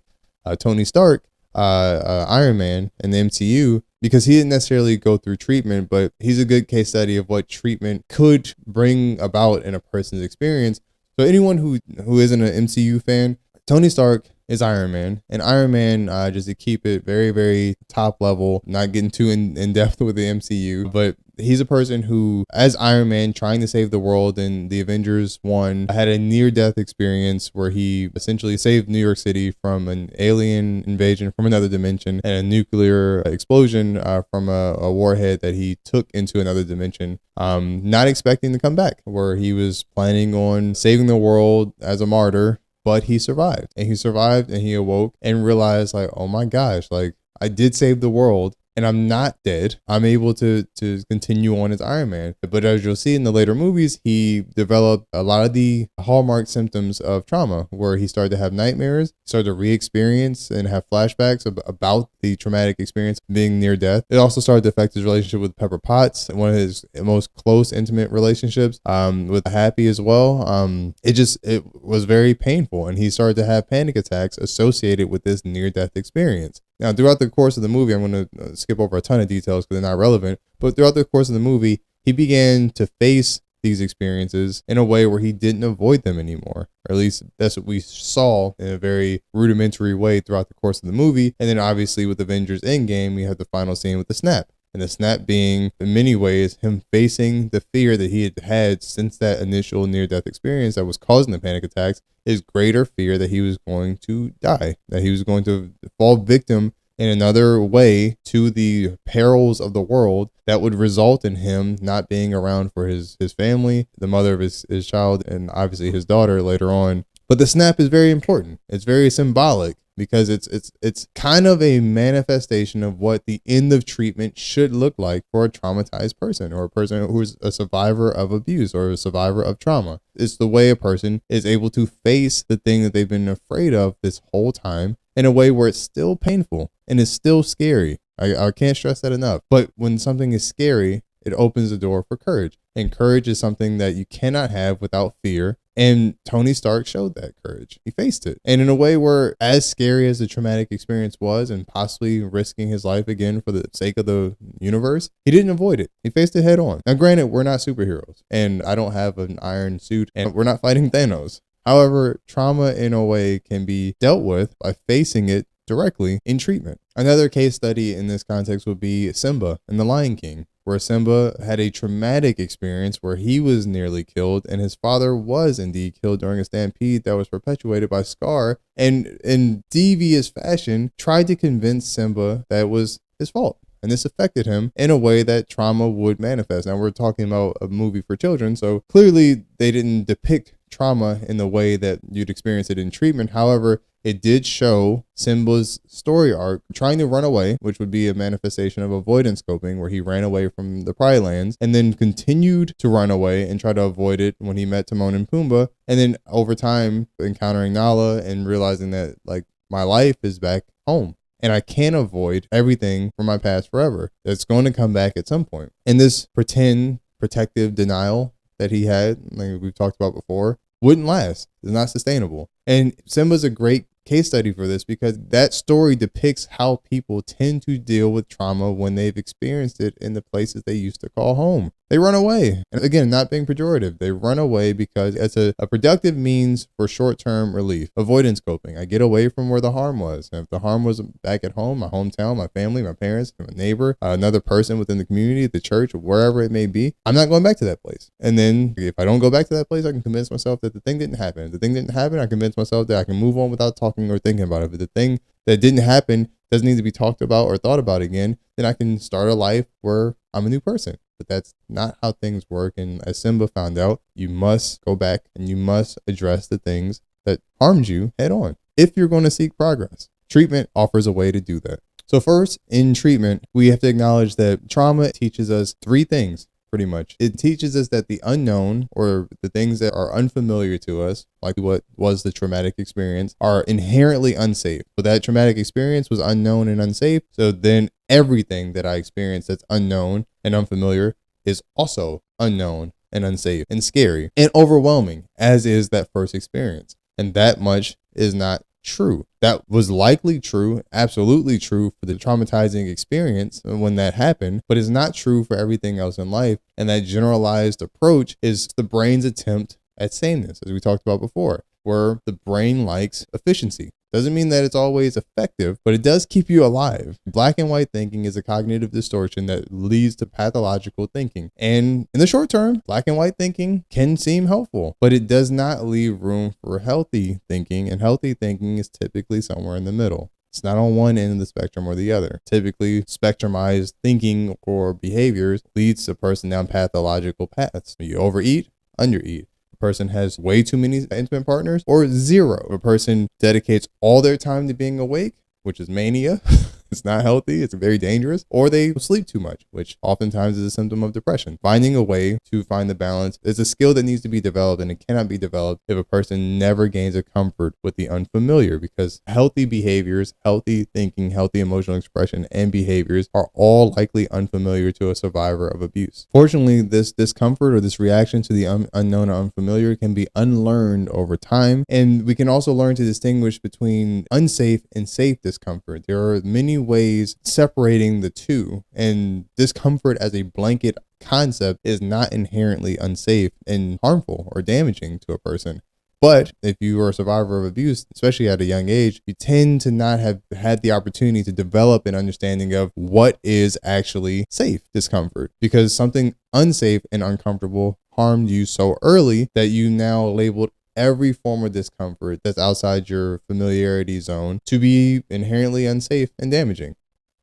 Tony Stark, Iron Man in the MCU, because he didn't necessarily go through treatment, but he's a good case study of what treatment could bring about in a person's experience. So anyone who isn't an MCU fan, Tony Stark is Iron Man, and Iron Man, just to keep it very, very top level, not getting too in depth with the MCU, but he's a person who, as Iron Man, trying to save the world in the Avengers 1, had a near-death experience where he essentially saved New York City from an alien invasion from another dimension and a nuclear explosion from a warhead that he took into another dimension, not expecting to come back, where he was planning on saving the world as a martyr. But he survived, and he awoke and realized, like, oh my gosh, like, I did save the world and I'm not dead. I'm able to continue on as Iron Man. But as you'll see in the later movies, he developed a lot of the hallmark symptoms of trauma, where he started to have nightmares, started to re-experience and have flashbacks about the traumatic experience being near death. It also started to affect his relationship with Pepper Potts, one of his most close, intimate relationships, with Happy as well. It was very painful, and he started to have panic attacks associated with this near-death experience. Now, throughout the course of the movie, I'm going to skip over a ton of details because they're not relevant, but throughout the course of the movie, he began to face these experiences in a way where he didn't avoid them anymore. Or at least that's what we saw in a very rudimentary way throughout the course of the movie. And then obviously with Avengers Endgame, we have the final scene with the snap. And the snap being, in many ways, him facing the fear that he had had since that initial near-death experience that was causing the panic attacks, his greater fear that he was going to die, that he was going to fall victim in another way to the perils of the world that would result in him not being around for his family, the mother of his child, and obviously his daughter later on. But the snap is very important. It's very symbolic, because it's kind of a manifestation of what the end of treatment should look like for a traumatized person, or a person who's a survivor of abuse or a survivor of trauma. It's the way a person is able to face the thing that they've been afraid of this whole time in a way where it's still painful and it's still scary. I can't stress that enough. But when something is scary, it opens the door for courage. And courage is something that you cannot have without fear. And Tony Stark showed that courage. He faced it. And in a way where, as scary as the traumatic experience was, and possibly risking his life again for the sake of the universe, he didn't avoid it. He faced it head on. Now, granted, we're not superheroes, and I don't have an iron suit, and we're not fighting Thanos. However, trauma in a way can be dealt with by facing it directly in treatment. Another case study in this context would be Simba in The Lion King, where Simba had a traumatic experience where he was nearly killed, and his father was indeed killed during a stampede that was perpetuated by Scar, and in devious fashion tried to convince Simba that it was his fault. And this affected him in a way that trauma would manifest. Now, we're talking about a movie for children, so clearly they didn't depict trauma in the way that you'd experience it in treatment. However, it did show Simba's story arc trying to run away, which would be a manifestation of avoidance coping, where he ran away from the Pride Lands and then continued to run away and try to avoid it when he met Timon and Pumbaa. And then over time, encountering Nala and realizing that, like, my life is back home. And I can't avoid everything from my past forever. It's going to come back at some point. And this pretend protective denial that he had, like we've talked about before, wouldn't last. It's not sustainable. And Simba's a great case study for this, because that story depicts how people tend to deal with trauma when they've experienced it in the places they used to call home. They run away. And again, not being pejorative, they run away because it's a productive means for short-term relief. Avoidance coping. I get away from where the harm was. And if the harm was back at home, my hometown, my family, my parents, my neighbor, another person within the community, the church, wherever it may be, I'm not going back to that place. And then if I don't go back to that place, I can convince myself that the thing didn't happen. If the thing didn't happen, I convince myself that I can move on without talking or thinking about it. If the thing that didn't happen doesn't need to be talked about or thought about again, then I can start a life where I'm a new person. But that's not how things work. And as Simba found out, you must go back and you must address the things that harmed you head on if you're going to seek progress. Treatment offers a way to do that. So first, in treatment, we have to acknowledge that trauma teaches us three things. Pretty much. It teaches us that the unknown, or the things that are unfamiliar to us, like what was the traumatic experience, are inherently unsafe. But that traumatic experience was unknown and unsafe. So then everything that I experience that's unknown and unfamiliar is also unknown and unsafe and scary and overwhelming as is that first experience. And that much is not true. That was likely true, absolutely true for the traumatizing experience when that happened, but it's not true for everything else in life. And that generalized approach is the brain's attempt at sameness, as we talked about before, where the brain likes efficiency. Doesn't mean that it's always effective, but it does keep you alive. Black and white thinking is a cognitive distortion that leads to pathological thinking. And in the short term, black and white thinking can seem helpful, but it does not leave room for healthy thinking. And healthy thinking is typically somewhere in the middle. It's not on one end of the spectrum or the other. Typically, spectrumized thinking or behaviors leads a person down pathological paths. You overeat, undereat. Person has way too many intimate partners, or zero. A person dedicates all their time to being awake, which is mania. It's not healthy. It's very dangerous. Or they sleep too much, which oftentimes is a symptom of depression. Finding a way to find the balance is a skill that needs to be developed, and it cannot be developed if a person never gains a comfort with the unfamiliar, because healthy behaviors, healthy thinking, healthy emotional expression, and behaviors are all likely unfamiliar to a survivor of abuse. Fortunately, this discomfort or this reaction to the unknown or unfamiliar can be unlearned over time. And we can also learn to distinguish between unsafe and safe discomfort. There are many ways separating the two, and discomfort as a blanket concept is not inherently unsafe and harmful or damaging to a person. But if you are a survivor of abuse, especially at a young age, you tend to not have had the opportunity to develop an understanding of what is actually safe discomfort, because something unsafe and uncomfortable harmed you so early that you now labeled every form of discomfort that's outside your familiarity zone to be inherently unsafe and damaging.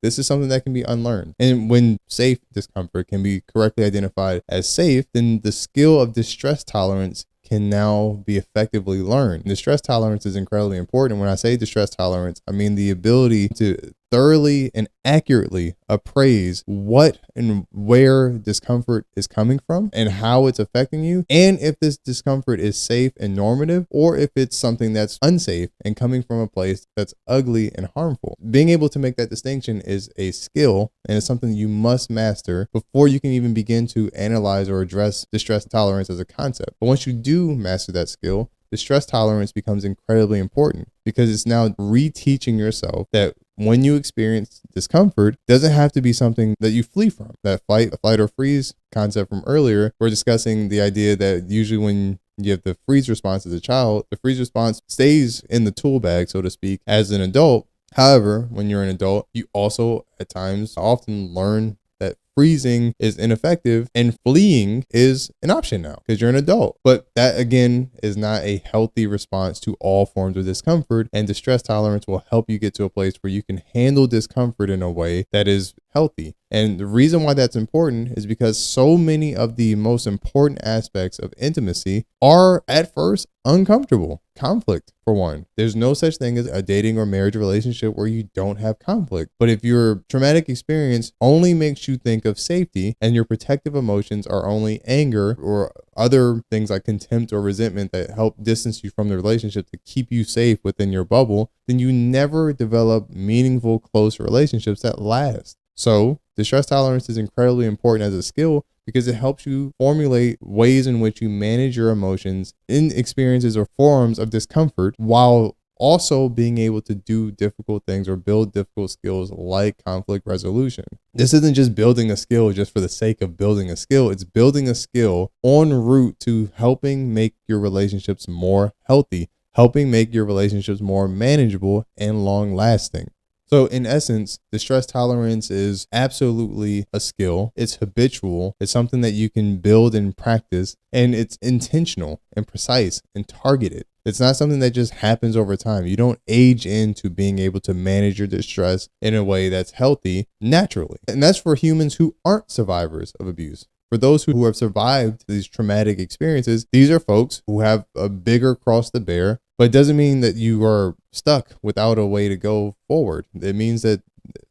This is something that can be unlearned. And when safe discomfort can be correctly identified as safe, then the skill of distress tolerance can now be effectively learned. Distress tolerance is incredibly important. When I say distress tolerance, I mean the ability to thoroughly and accurately appraise what and where discomfort is coming from and how it's affecting you, and if this discomfort is safe and normative, or if it's something that's unsafe and coming from a place that's ugly and harmful. Being able to make that distinction is a skill, and it's something you must master before you can even begin to analyze or address distress tolerance as a concept. But once you do master that skill, distress tolerance becomes incredibly important, because it's now reteaching yourself that when you experience discomfort, it doesn't have to be something that you flee from. That flight or freeze concept from earlier, we're discussing the idea that usually when you have the freeze response as a child, the freeze response stays in the tool bag, so to speak, as an adult. However, when you're an adult, you also at times often learn that freezing is ineffective and fleeing is an option now because you're an adult. But that again is not a healthy response to all forms of discomfort, and distress tolerance will help you get to a place where you can handle discomfort in a way that is healthy. And the reason why that's important is because so many of the most important aspects of intimacy are at first uncomfortable. Conflict, for one. There's no such thing as a dating or marriage relationship where you don't have conflict. But if your traumatic experience only makes you think of safety, and your protective emotions are only anger or other things like contempt or resentment that help distance you from the relationship to keep you safe within your bubble, then you never develop meaningful, close relationships that last. So distress tolerance is incredibly important as a skill, because it helps you formulate ways in which you manage your emotions in experiences or forms of discomfort, while also being able to do difficult things or build difficult skills like conflict resolution. This isn't just building a skill just for the sake of building a skill. It's building a skill en route to helping make your relationships more healthy, helping make your relationships more manageable and long lasting. So in essence, distress tolerance is absolutely a skill. It's habitual. It's something that you can build and practice, and it's intentional and precise and targeted. It's not something that just happens over time. You don't age into being able to manage your distress in a way that's healthy naturally. And that's for humans who aren't survivors of abuse. For those who have survived these traumatic experiences, these are folks who have a bigger cross to bear, but it doesn't mean that you are stuck without a way to go forward. It means that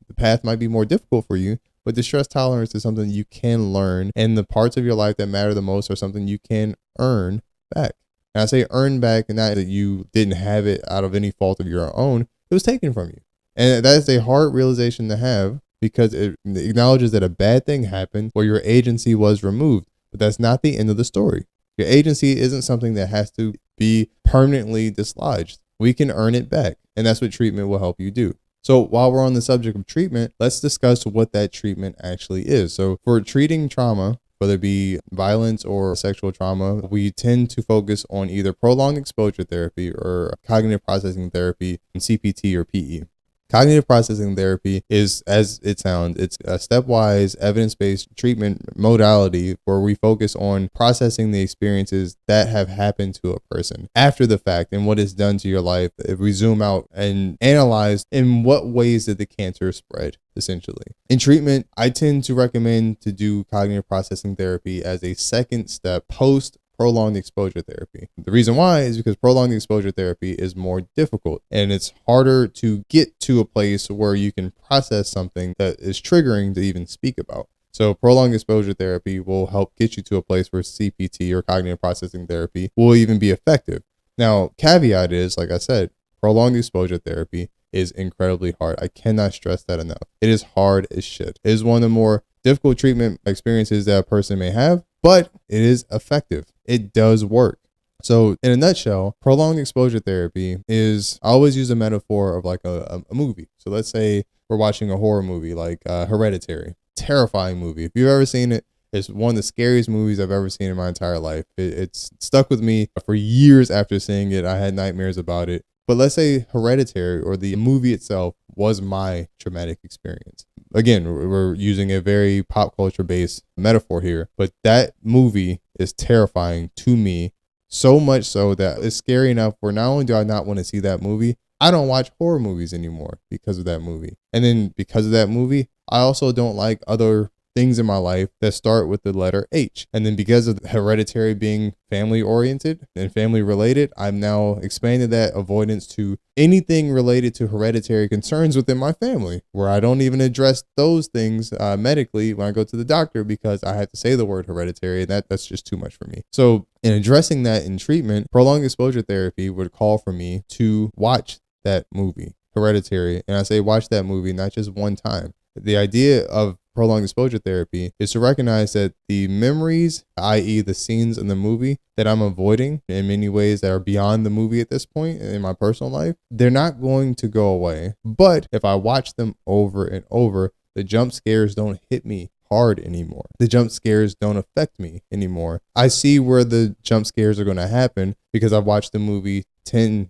the path might be more difficult for you, but distress tolerance is something you can learn, and the parts of your life that matter the most are something you can earn back. And I say earn back, and not that you didn't have it out of any fault of your own. It was taken from you. And that is a hard realization to have, because it acknowledges that a bad thing happened where your agency was removed. But that's not the end of the story. Your agency isn't something that has to be permanently dislodged. We can earn it back. And that's what treatment will help you do. So while we're on the subject of treatment, let's discuss what that treatment actually is. So for treating trauma, whether it be violence or sexual trauma, we tend to focus on either prolonged exposure therapy or cognitive processing therapy, CPT or PE. Cognitive processing therapy is, as it sounds, it's a stepwise evidence-based treatment modality where we focus on processing the experiences that have happened to a person after the fact and what it's done to your life. If we zoom out and analyze in what ways did the cancer spread, essentially. In treatment, I tend to recommend to do cognitive processing therapy as a second step post prolonged exposure therapy. The reason why is because prolonged exposure therapy is more difficult and it's harder to get to a place where you can process something that is triggering to even speak about. So prolonged exposure therapy will help get you to a place where CPT or cognitive processing therapy will even be effective. Now, caveat is, like I said, prolonged exposure therapy is incredibly hard. I cannot stress that enough. It is hard as shit. It is one of the more difficult treatment experiences that a person may have, but it is effective. It does work. So in a nutshell, prolonged exposure therapy is, I always use a metaphor of like a movie. So let's say we're watching a horror movie like Hereditary. Terrifying movie. If you've ever seen it, it's one of the scariest movies I've ever seen in my entire life. It's stuck with me for years after seeing it. I had nightmares about it. But let's say Hereditary or the movie itself was my traumatic experience. Again, we're using a very pop culture based metaphor here, but that movie is terrifying to me, so much so that it's scary enough where not only do I not want to see that movie, I don't watch horror movies anymore because of that movie. And then because of that movie, I also don't like other things in my life that start with the letter H. And then because of Hereditary being family oriented and family related, I've now expanded that avoidance to anything related to hereditary concerns within my family, where I don't even address those things medically when I go to the doctor because I have to say the word hereditary, and that's just too much for me. So in addressing that in treatment, prolonged exposure therapy would call for me to watch that movie, Hereditary. And I say watch that movie, not just one time. The idea of prolonged exposure therapy is to recognize that the memories, i.e. the scenes in the movie that I'm avoiding in many ways that are beyond the movie at this point in my personal life, they're not going to go away. But if I watch them over and over, the jump scares don't hit me hard anymore. The jump scares don't affect me anymore. I see where the jump scares are going to happen because I've watched the movie 10,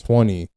20,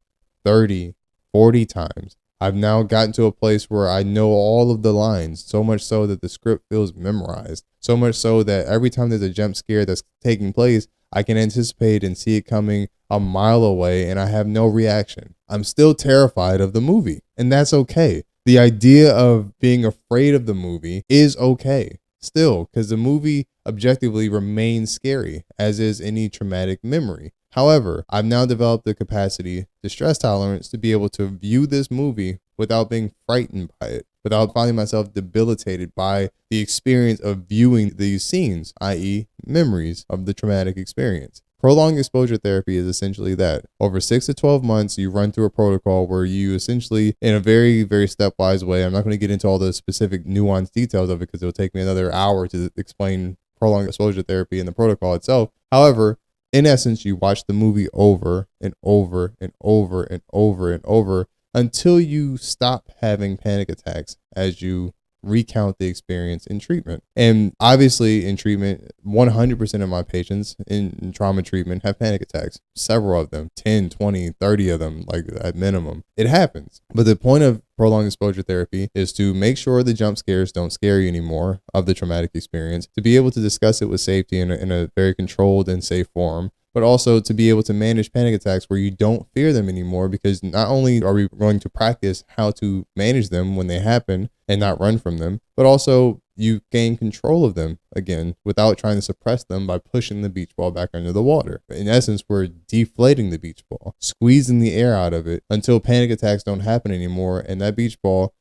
30, 40 times. I've now gotten to a place where I know all of the lines, so much so that the script feels memorized, so much so that every time there's a jump scare that's taking place, I can anticipate and see it coming a mile away and I have no reaction. I'm still terrified of the movie, and that's okay. The idea of being afraid of the movie is okay still, because the movie objectively remains scary, as is any traumatic memory. However, I've now developed the capacity, the stress tolerance, to be able to view this movie without being frightened by it, without finding myself debilitated by the experience of viewing these scenes, i.e. memories of the traumatic experience. Prolonged exposure therapy is essentially that. Over 6 to 12 months, you run through a protocol where you essentially, in a very, very stepwise way, I'm not going to get into all the specific nuanced details of it because it'll take me another hour to explain prolonged exposure therapy and the protocol itself. However, in essence, you watch the movie over and over and over and over and over until you stop having panic attacks as you recount the experience in treatment. And obviously in treatment, 100% of my patients in trauma treatment have panic attacks. Several of them, 10, 20, 30 of them, like at minimum. It happens. But the point of prolonged exposure therapy is to make sure the jump scares don't scare you anymore of the traumatic experience, to be able to discuss it with safety in a very controlled and safe form, but also to be able to manage panic attacks where you don't fear them anymore, because not only are we going to practice how to manage them when they happen and not run from them, but also you gain control of them again without trying to suppress them by pushing the beach ball back under the water. In essence, we're deflating the beach ball, squeezing the air out of it until panic attacks don't happen anymore. And that beach ball,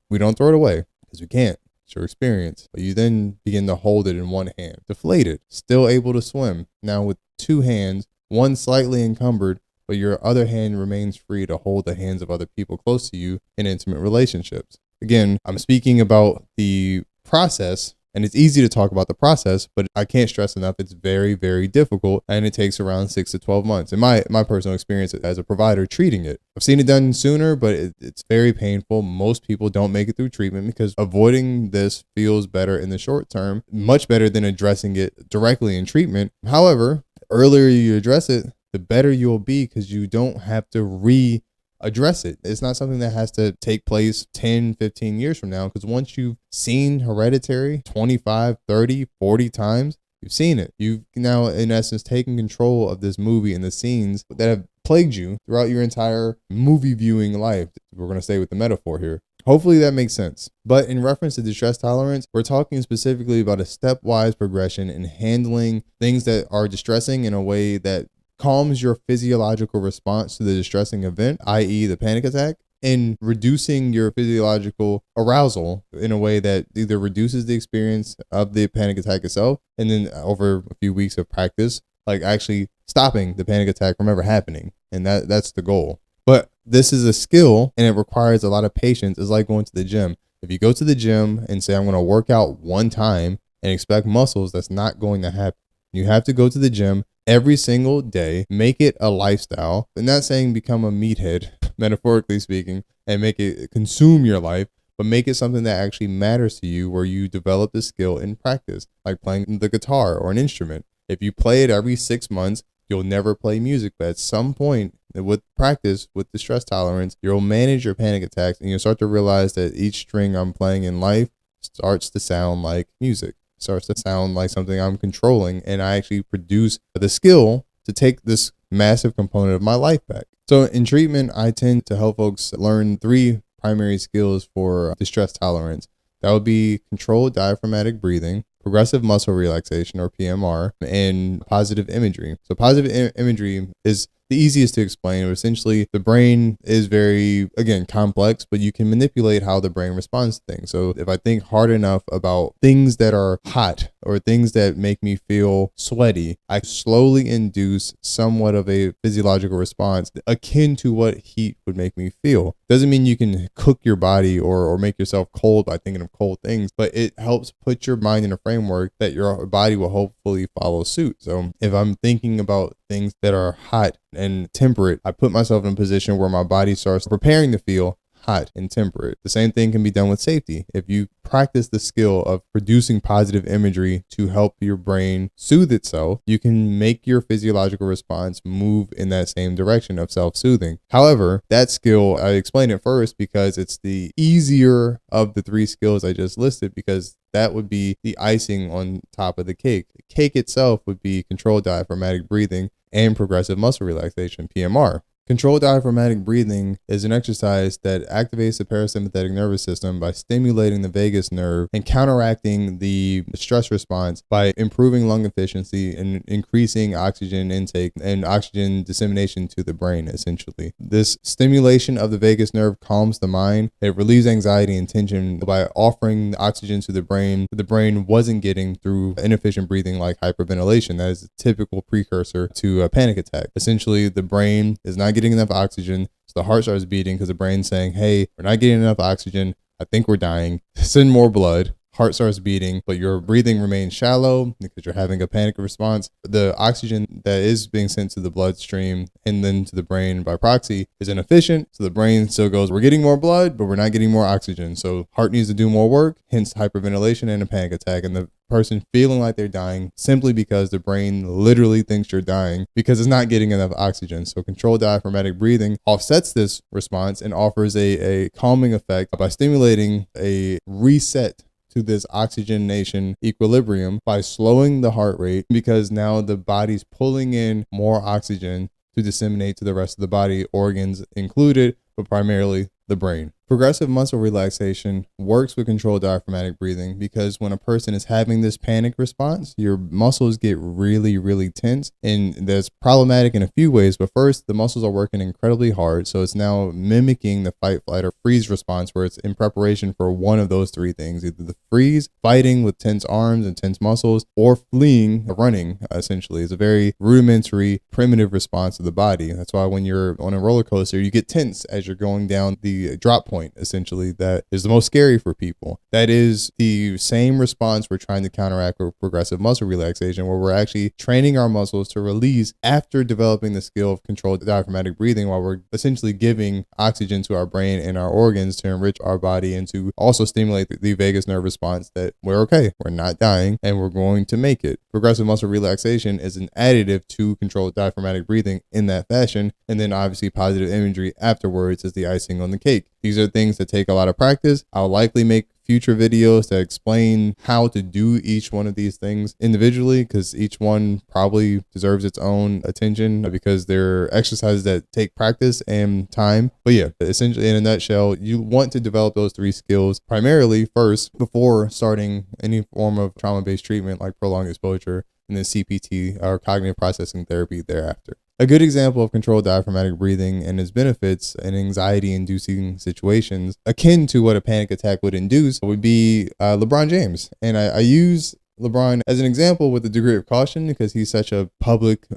we don't throw it away because we can't. It's your experience. But you then begin to hold it in one hand, deflated, still able to swim. Now with two hands, one slightly encumbered, but your other hand remains free to hold the hands of other people close to you in intimate relationships. Again, I'm speaking about the process And it's easy to talk about the process, but I can't stress enough, it's very, very difficult, and it takes around 6 to 12 months. In my personal experience as a provider treating it, I've seen it done sooner, but it's very painful. Most people don't make it through treatment because avoiding this feels better in the short term, much better than addressing it directly in treatment. However, the earlier you address it, the better you'll be because you don't have to address it. It's not something that has to take place 10, 15 years from now, because once you've seen Hereditary 25, 30, 40 times, you've seen it. You've now, in essence, taken control of this movie and the scenes that have plagued you throughout your entire movie viewing life. We're going to stay with the metaphor here. Hopefully that makes sense. But in reference to distress tolerance, we're talking specifically about a stepwise progression in handling things that are distressing in a way that calms your physiological response to the distressing event, i.e. the panic attack, and reducing your physiological arousal in a way that either reduces the experience of the panic attack itself, and then over a few weeks of practice, like actually stopping the panic attack from ever happening. And that's the goal. But this is a skill and it requires a lot of patience. It's like going to the gym. If you go to the gym and say, I'm going to work out one time and expect muscles, that's not going to happen. You have to go to the gym every single day, make it a lifestyle. I'm not saying become a meathead, metaphorically speaking, and make it consume your life, but make it something that actually matters to you, where you develop the skill in practice, like playing the guitar or an instrument. If you play it every 6 months, you'll never play music. But at some point with practice, with the stress tolerance, you'll manage your panic attacks, and you'll start to realize that each string I'm playing in life starts to sound like music, starts to sound like something I'm controlling, and I actually produce the skill to take this massive component of my life back. So in treatment, I tend to help folks learn 3 primary skills for distress tolerance. That would be controlled diaphragmatic breathing, progressive muscle relaxation, or PMR, and positive imagery. So positive imagery is the easiest to explain. But essentially, the brain is very, again, complex, but you can manipulate how the brain responds to things. So if I think hard enough about things that are hot or things that make me feel sweaty, I slowly induce somewhat of a physiological response akin to what heat would make me feel. Doesn't mean you can cook your body or make yourself cold by thinking of cold things, but it helps put your mind in a framework that your body will hopefully follow suit. So if I'm thinking about things that are hot and temperate, I put myself in a position where my body starts preparing to feel hot and temperate. The same thing can be done with safety. If you practice the skill of producing positive imagery to help your brain soothe itself, you can make your physiological response move in that same direction of self-soothing. However, that skill, I explained it first because it's the easier of the 3 skills I just listed, because that would be the icing on top of the cake. The cake itself would be controlled diaphragmatic breathing and progressive muscle relaxation, PMR. Controlled diaphragmatic breathing is an exercise that activates the parasympathetic nervous system by stimulating the vagus nerve and counteracting the stress response by improving lung efficiency and increasing oxygen intake and oxygen dissemination to the brain, essentially. This stimulation of the vagus nerve calms the mind. It relieves anxiety and tension by offering oxygen to the brain that the brain wasn't getting through inefficient breathing like hyperventilation. That is a typical precursor to a panic attack. Essentially, the brain is not getting enough oxygen, so the heart starts beating because the brain's saying, hey, we're not getting enough oxygen, I think we're dying, send more blood. Heart starts beating, but your breathing remains shallow because you're having a panic response. The oxygen that is being sent to the bloodstream and then to the brain by proxy is inefficient, so the brain still goes, we're getting more blood, but we're not getting more oxygen, so heart needs to do more work, hence hyperventilation and a panic attack, and the person feeling like they're dying simply because the brain literally thinks you're dying because it's not getting enough oxygen. So controlled diaphragmatic breathing offsets this response and offers a calming effect by stimulating a reset to this oxygenation equilibrium by slowing the heart rate, because now the body's pulling in more oxygen to disseminate to the rest of the body, organs included, but primarily the brain. Progressive muscle relaxation works with controlled diaphragmatic breathing because when a person is having this panic response, your muscles get really, really tense, and that's problematic in a few ways. But first, the muscles are working incredibly hard, so it's now mimicking the fight, flight, or freeze response, where it's in preparation for one of those 3 things: either the freeze, fighting with tense arms and tense muscles, or fleeing, or running. Essentially, it's a very rudimentary, primitive response of the body. That's why when you're on a roller coaster, you get tense as you're going down the drop point point, essentially, that is the most scary for people. That is the same response we're trying to counteract with progressive muscle relaxation, where we're actually training our muscles to release after developing the skill of controlled diaphragmatic breathing, while we're essentially giving oxygen to our brain and our organs to enrich our body and to also stimulate the vagus nerve response that we're okay, we're not dying, and we're going to make it. Progressive muscle relaxation is an additive to controlled diaphragmatic breathing in that fashion, and then obviously positive imagery afterwards is the icing on the cake. These are things that take a lot of practice. I'll likely make future videos that explain how to do each one of these things individually, because each one probably deserves its own attention, because they're exercises that take practice and time. But yeah, essentially in a nutshell, you want to develop those 3 skills primarily first before starting any form of trauma-based treatment like prolonged exposure, and then CPT or cognitive processing therapy thereafter. A good example of controlled diaphragmatic breathing and its benefits in anxiety-inducing situations, akin to what a panic attack would induce, would be LeBron James. And I use LeBron as an example with a degree of caution, because he's such a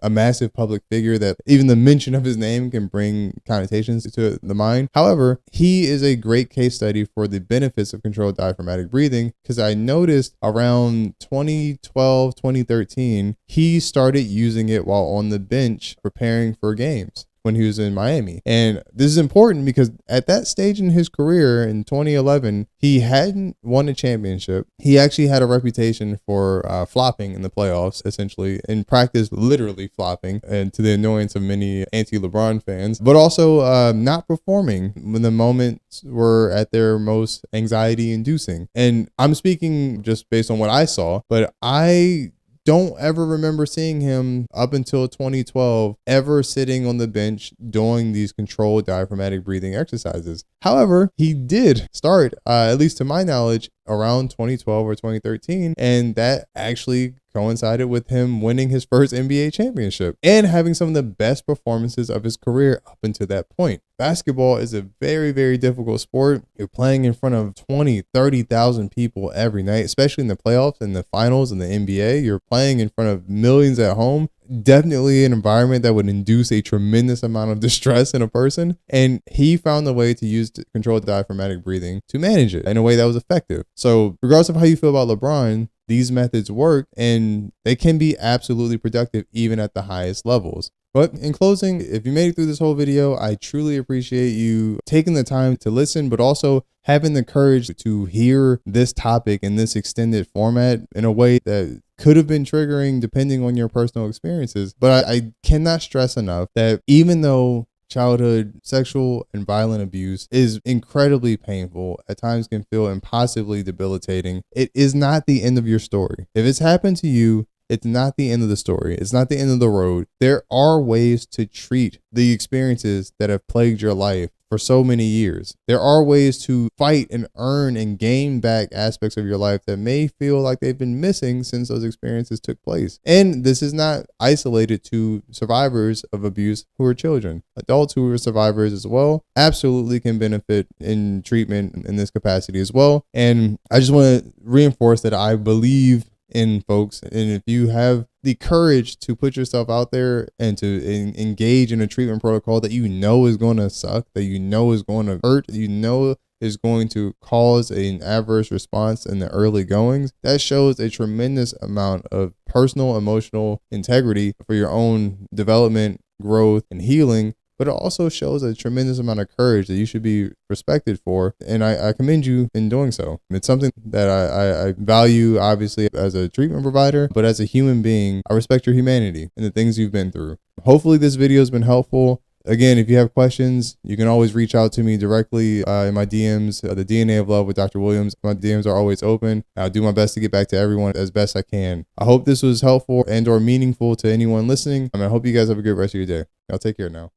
massive public figure that even the mention of his name can bring connotations to the mind. However, he is a great case study for the benefits of controlled diaphragmatic breathing, because I noticed around 2012, 2013, he started using it while on the bench preparing for games when he was in Miami. And this is important because at that stage in his career in 2011, he hadn't won a championship. He actually had a reputation for flopping in the playoffs, essentially, in practice, literally flopping, and to the annoyance of many anti-LeBron fans, but also not performing when the moments were at their most anxiety-inducing. And I'm speaking just based on what I saw, but I don't ever remember seeing him up until 2012 ever sitting on the bench doing these controlled diaphragmatic breathing exercises. However, he did start, at least to my knowledge, around 2012 or 2013, and that actually coincided with him winning his first NBA championship and having some of the best performances of his career up until that point. Basketball is a very, very difficult sport. You're playing in front of 20, 30,000 people every night, especially in the playoffs and the finals in the NBA. You're playing in front of millions at home. Definitely an environment that would induce a tremendous amount of distress in a person. And he found a way to use controlled diaphragmatic breathing to manage it in a way that was effective. So regardless of how you feel about LeBron, these methods work and they can be absolutely productive even at the highest levels. But in closing, if you made it through this whole video, I truly appreciate you taking the time to listen, but also having the courage to hear this topic in this extended format in a way that could have been triggering depending on your personal experiences. But I cannot stress enough that even though childhood sexual and violent abuse is incredibly painful, at times can feel impossibly debilitating, it is not the end of your story. If it's happened to you, it's not the end of the story. It's not the end of the road. There are ways to treat the experiences that have plagued your life for so many years. There are ways to fight and earn and gain back aspects of your life that may feel like they've been missing since those experiences took place. And this is not isolated to survivors of abuse who are children. Adults who are survivors as well absolutely can benefit in treatment in this capacity as well. And I just want to reinforce that I believe in folks, and if you have the courage to put yourself out there and to engage in a treatment protocol that you know is going to suck, that you know is going to hurt, you know is going to cause an adverse response in the early goings, that shows a tremendous amount of personal emotional integrity for your own development, growth, and healing. But it also shows a tremendous amount of courage that you should be respected for. And I commend you in doing so. It's something that I value, obviously, as a treatment provider, but as a human being, I respect your humanity and the things you've been through. Hopefully this video has been helpful. Again, if you have questions, you can always reach out to me directly in my DMs, the DNA of Love with Dr. Williams. My DMs are always open. I'll do my best to get back to everyone as best I can. I hope this was helpful and or meaningful to anyone listening. I hope you guys have a good rest of your day. I'll take care now.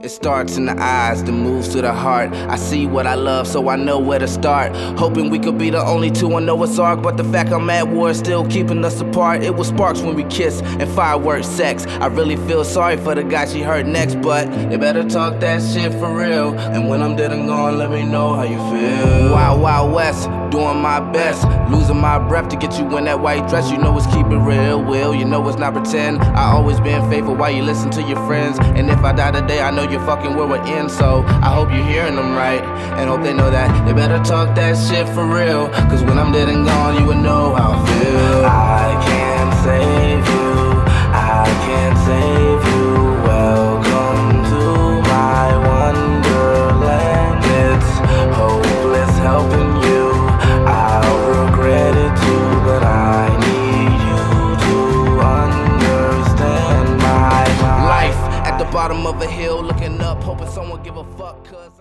It starts in the eyes, then moves to the heart. I see what I love, so I know where to start. Hoping we could be the only two on Noah's Ark, but the fact I'm at war is still keeping us apart. It was sparks when we kissed and fireworks sex. I really feel sorry for the guy she hurt next, but they better talk that shit for real. And when I'm dead and gone, let me know how you feel. Wild Wild West, doing my best, losing my breath to get you in that white dress. You know it's keep it real, Will. You know it's not pretend. I always been faithful while you listen to your friends. And if I die today, I know you're fucking where we're in. So I hope you're hearing them right, and hope they know that they better talk that shit for real. Cause when I'm dead and gone, you would know how I feel. I can't save you, I can't save you. Welcome to my wonderland. It's hopeless helping you, I'll regret it too, but I need you to understand my life at the bottom of a hill, looking up, hoping someone give a fuck. Cause